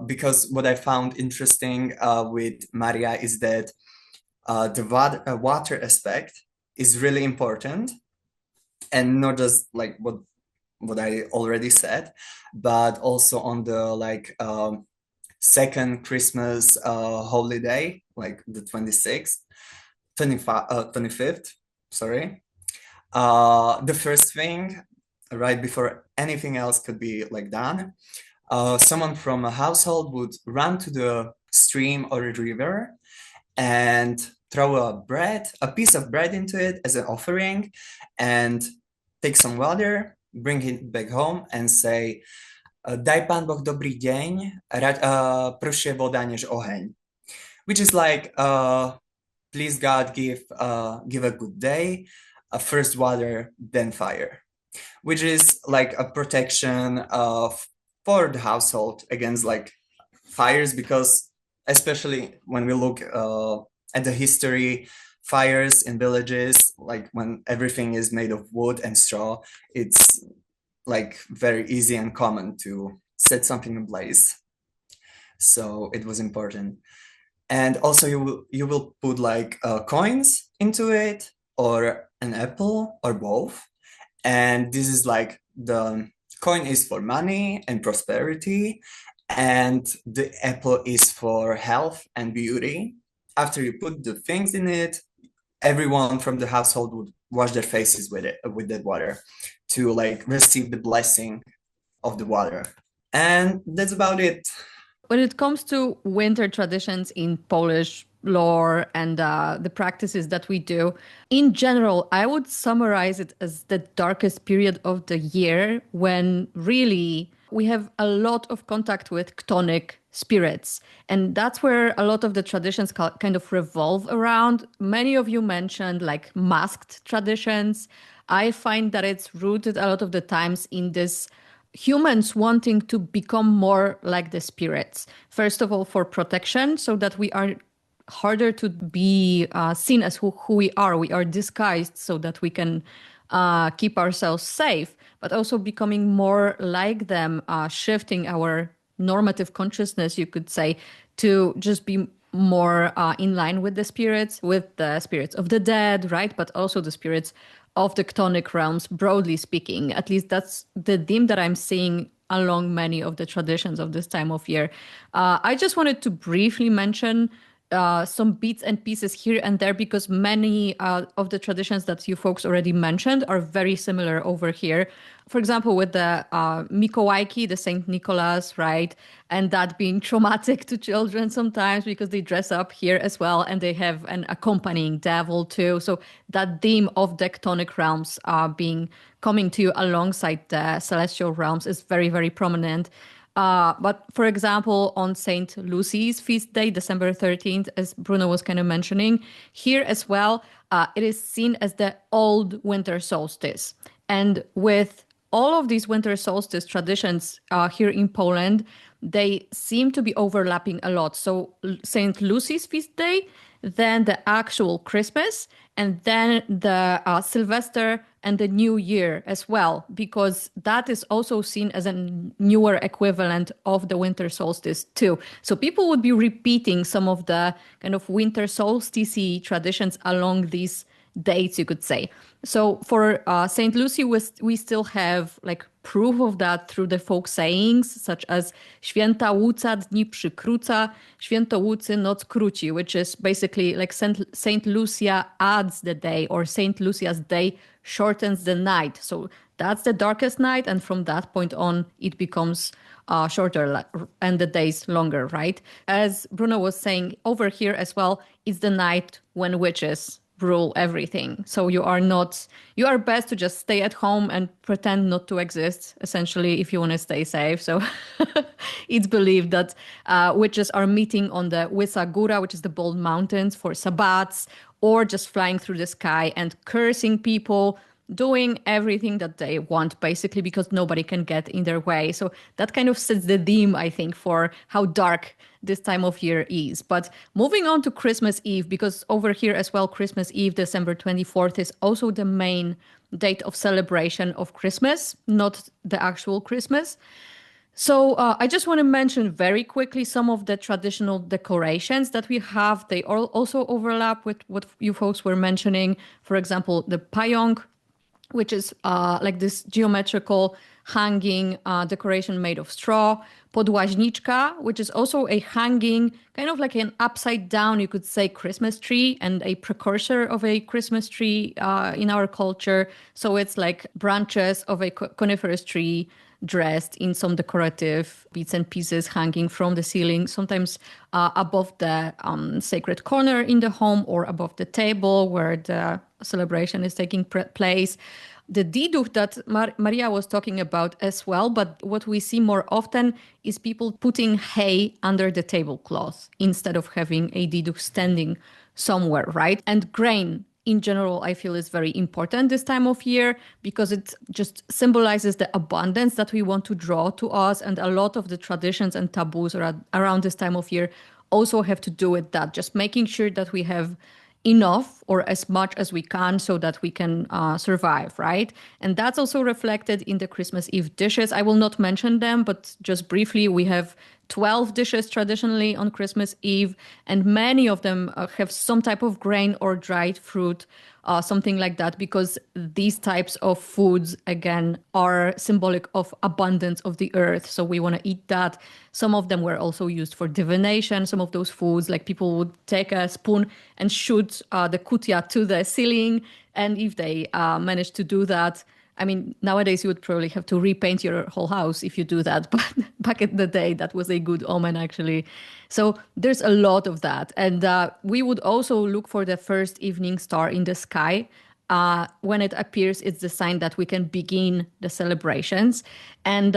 I: because what I found interesting with Mariya is that the water aspect is really important, and not just like what I already said, but also on the like second Christmas holiday, like the 25th, sorry. The first thing right before anything else could be like done, someone from a household would run to the stream or a river and throw a piece of bread into it as an offering, and take some water, bring it back home and say, Daj Pán Boh dobrý deň, prošie voda než oheň. Which is like, please God give a good day, first water, then fire. Which is like a protection for the household against like fires, because especially when we look at the history, fires in villages, like when everything is made of wood and straw, it's like very easy and common to set something ablaze. So it was important. And also you will put like coins into it, or an apple, or both. And this is like, the coin is for money and prosperity, and the apple is for health and beauty. After you put the things in it, everyone from the household would wash their faces with that water to like receive the blessing of the water. And that's about it.
B: When it comes to winter traditions in Polish lore and the practices that we do. In general, I would summarize it as the darkest period of the year when really we have a lot of contact with chtonic spirits. And that's where a lot of the traditions kind of revolve around. Many of you mentioned like masked traditions. I find that it's rooted a lot of the times in this humans wanting to become more like the spirits. First of all, for protection, so that we are harder to be seen as who we are. We are disguised so that we can keep ourselves safe, but also becoming more like them, shifting our normative consciousness, you could say, to just be more in line with the spirits of the dead, right? But also the spirits of the chtonic realms, broadly speaking. At least that's the theme that I'm seeing along many of the traditions of this time of year. I just wanted to briefly mention some bits and pieces here and there, because many of the traditions that you folks already mentioned are very similar over here. For example, with the Mikołajki, the Saint Nicholas, right? And that being traumatic to children sometimes because they dress up here as well, and they have an accompanying devil too. So that theme of the chtonic realms coming to you alongside the celestial realms is very, very prominent. But for example, on Saint Lucy's feast day, December 13th, as Bruno was kind of mentioning, here as well, it is seen as the old winter solstice. And with all of these winter solstice traditions here in Poland, they seem to be overlapping a lot. So Saint Lucy's feast day, then the actual Christmas, and then the Sylvester and the New Year as well, because that is also seen as a newer equivalent of the winter solstice too. So people would be repeating some of the kind of winter solstice traditions along these dates, you could say. So for St. Lucy, we still have like proof of that through the folk sayings, such as Święta Łuca dni przykróca, Święto Łucy noc króci, which is basically like Saint Lucia adds the day, or Saint Lucia's day shortens the night. So that's the darkest night, and from that point on, it becomes shorter and the days longer, right? As Bruno was saying, over here as well, it's the night when witches rule everything. So you are best to just stay at home and pretend not to exist, essentially, if you want to stay safe. So it's believed that witches are meeting on the Wysa Góra, which is the Bold Mountains, for sabbats, or just flying through the sky and cursing people, doing everything that they want, basically, because nobody can get in their way. So that kind of sets the theme, I think, for how dark this time of year is. But moving on to Christmas Eve, because over here as well, Christmas Eve, December 24th, is also the main date of celebration of Christmas, not the actual Christmas. So I just want to mention very quickly some of the traditional decorations that we have. They all also overlap with what you folks were mentioning. For example, the pająk, which is like this geometrical hanging decoration made of straw. Podłaźniczka, which is also a hanging, kind of like an upside down, you could say, Christmas tree, and a precursor of a Christmas tree in our culture. So it's like branches of a coniferous tree dressed in some decorative bits and pieces hanging from the ceiling, sometimes above the sacred corner in the home or above the table where the celebration is taking place. The diduch that Maria was talking about as well, but what we see more often is people putting hay under the tablecloth instead of having a diduch standing somewhere, right? And grain in general, I feel, is very important this time of year because it just symbolizes the abundance that we want to draw to us. And a lot of the traditions and taboos around this time of year also have to do with that, just making sure that we have enough or as much as we can so that we can survive, right? And that's also reflected in the Christmas Eve dishes. I will not mention them, but just briefly, we have 12 dishes traditionally on Christmas Eve, and many of them have some type of grain or dried fruit, something like that, because these types of foods, again, are symbolic of abundance of the earth. So we want to eat that. Some of them were also used for divination. Some of those foods, like people would take a spoon and shoot the kutia to the ceiling. And if they managed to do that, I mean, nowadays you would probably have to repaint your whole house if you do that. But back in the day, that was a good omen, actually. So there's a lot of that. And we would also look for the first evening star in the sky. When it appears, it's the sign that we can begin the celebrations. And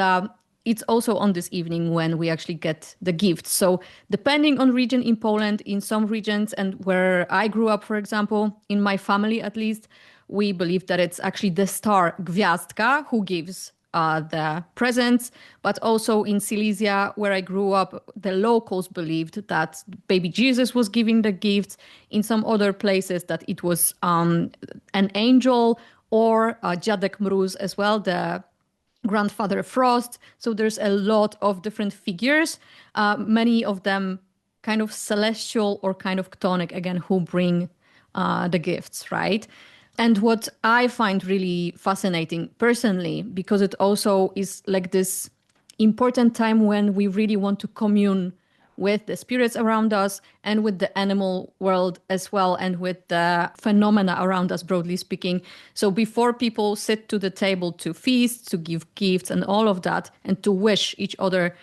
B: it's also on this evening when we actually get the gifts. So depending on region in Poland, in some regions, and where I grew up, for example, in my family at least, we believe that it's actually the star 𝐏𝐀𝐍𝐄𝐋𝐈𝐒 who gives the presents. But also in Silesia, where I grew up, the locals believed that baby Jesus was giving the gifts. In some other places that it was an angel, or Dziadek Mróz as well, the grandfather Frost. So there's a lot of different figures, many of them kind of celestial or kind of chtonic, again, who bring the gifts, right? And what I find really fascinating personally, because it also is like this important time when we really want to commune with the spirits around us and with the animal world as well, and with the phenomena around us, broadly speaking. So before people sit to the table to feast, to give gifts and all of that, and to wish each other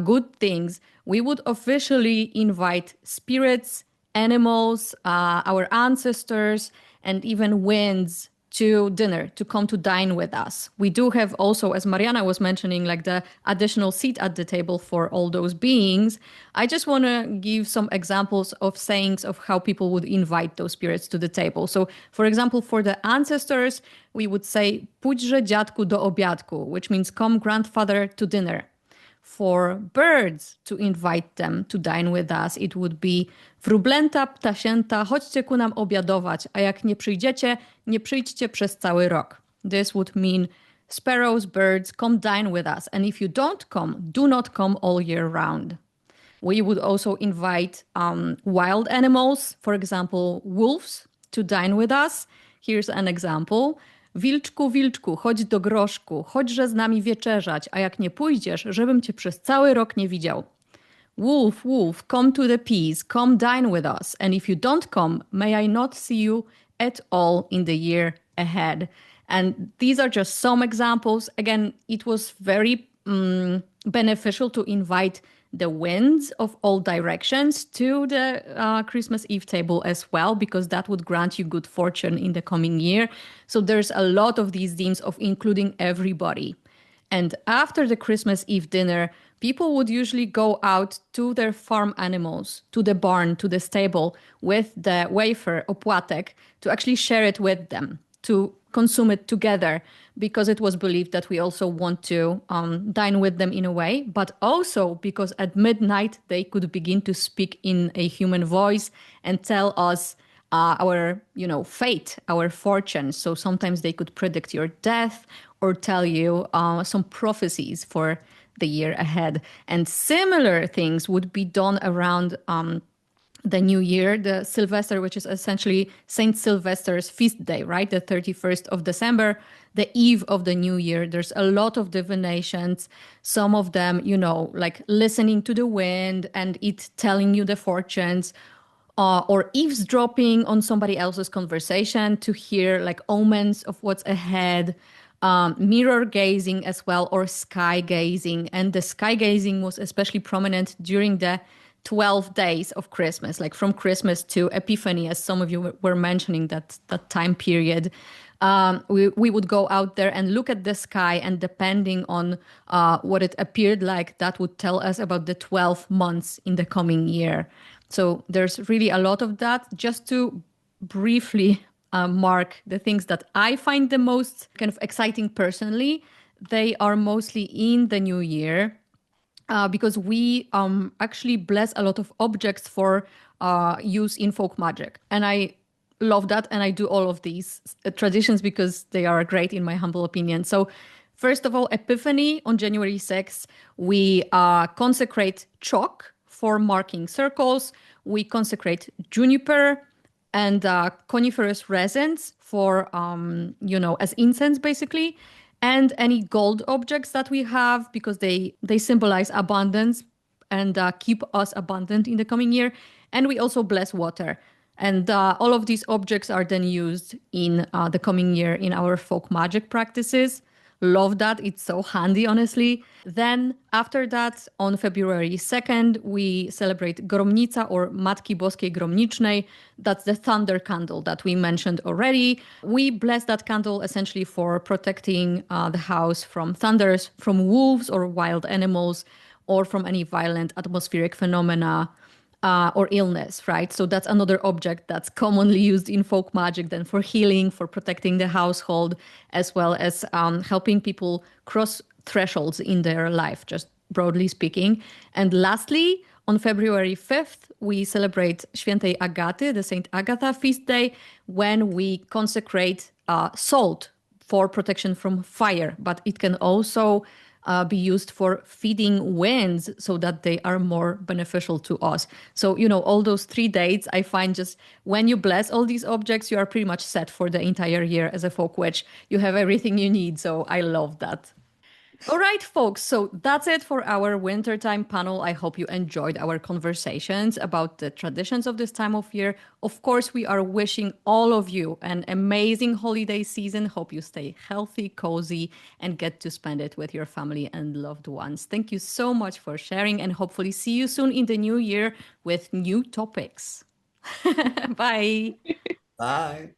B: good things, we would officially invite spirits, animals, our ancestors, and even winds to dinner, to come to dine with us. We do have also, as Mariana was mentioning, like the additional seat at the table for all those beings. I just want to give some examples of sayings of how people would invite those spirits to the table. So, for example, for the ancestors, we would say pójdźże dziadku do obiadku, which means come grandfather to dinner. For birds, to invite them to dine with us, it would be wróblęta, ptasięta, chodźcie ku nam obiadować, a jak nie przyjdziecie, nie przyjdźcie przez cały rok. This would mean sparrows, birds, come dine with us. And if you don't come, do not come all year round. We would also invite wild animals, for example, wolves, to dine with us. Here's an example. Wilczku, wilczku, chodź do groszku, chodźże z nami wieczerzać, a jak nie pójdziesz, żebym cię przez cały rok nie widział. Wolf, wolf, come to the peas, come dine with us, and if you don't come, may I not see you at all in the year ahead. And these are just some examples. Again, it was very beneficial to invite the winds of all directions to the Christmas Eve table as well, because that would grant you good fortune in the coming year. So there's a lot of these themes of including everybody. And after the Christmas Eve dinner, people would usually go out to their farm animals, to the barn, to the stable with the wafer, opłatek, to actually share it with them, to consume it together, because it was believed that we also want to dine with them in a way, but also because at midnight they could begin to speak in a human voice and tell us our, fate, our fortune. So sometimes they could predict your death or tell you some prophecies for the year ahead. And similar things would be done around the New Year, the Sylvester, which is essentially Saint Sylvester's feast day, right? The 31st of December, the eve of the New Year. There's a lot of divinations. Some of them, like listening to the wind and it telling you the fortunes, or eavesdropping on somebody else's conversation to hear like omens of what's ahead. Mirror gazing as well, or sky gazing. And the sky gazing was especially prominent during the 12 days of Christmas, like from Christmas to Epiphany, as some of you were mentioning that time period. We would go out there and look at the sky, and depending on what it appeared like, that would tell us about the 12 months in the coming year. So there's really a lot of that. Just to briefly mark the things that I find the most kind of exciting personally, they are mostly in the new year. Because we actually bless a lot of objects for use in folk magic. And I love that. And I do all of these traditions because they are great in my humble opinion. So first of all, Epiphany on January 6th, we consecrate chalk for marking circles. We consecrate juniper and coniferous resins for, as incense, basically. And any gold objects that we have, because they symbolize abundance and keep us abundant in the coming year. And we also bless water. And all of these objects are then used in the coming year in our folk magic practices. Love that. It's so handy, honestly. Then after that, on February 2nd, we celebrate Gromnica or Matki Boskiej Gromnicznej. That's the thunder candle that we mentioned already. We bless that candle essentially for protecting the house from thunders, from wolves or wild animals, or from any violent atmospheric phenomena or illness, right? So that's another object that's commonly used in folk magic then for healing, for protecting the household, as well as helping people cross thresholds in their life, just broadly speaking. And lastly, on February 5th, we celebrate Świętej Agaty, the Saint Agatha feast day, when we consecrate salt for protection from fire, but it can also be used for feeding winds so that they are more beneficial to us. So, all those 3 dates, I find just when you bless all these objects, you are pretty much set for the entire year as a folk witch. You have everything you need. So I love that. All right, folks. So that's it for our wintertime panel. I hope you enjoyed our conversations about the traditions of this time of year. Of course, we are wishing all of you an amazing holiday season. Hope you stay healthy, cozy, and get to spend it with your family and loved ones. Thank you so much for sharing, and hopefully see you soon in the new year with new topics. Bye.
I: Bye.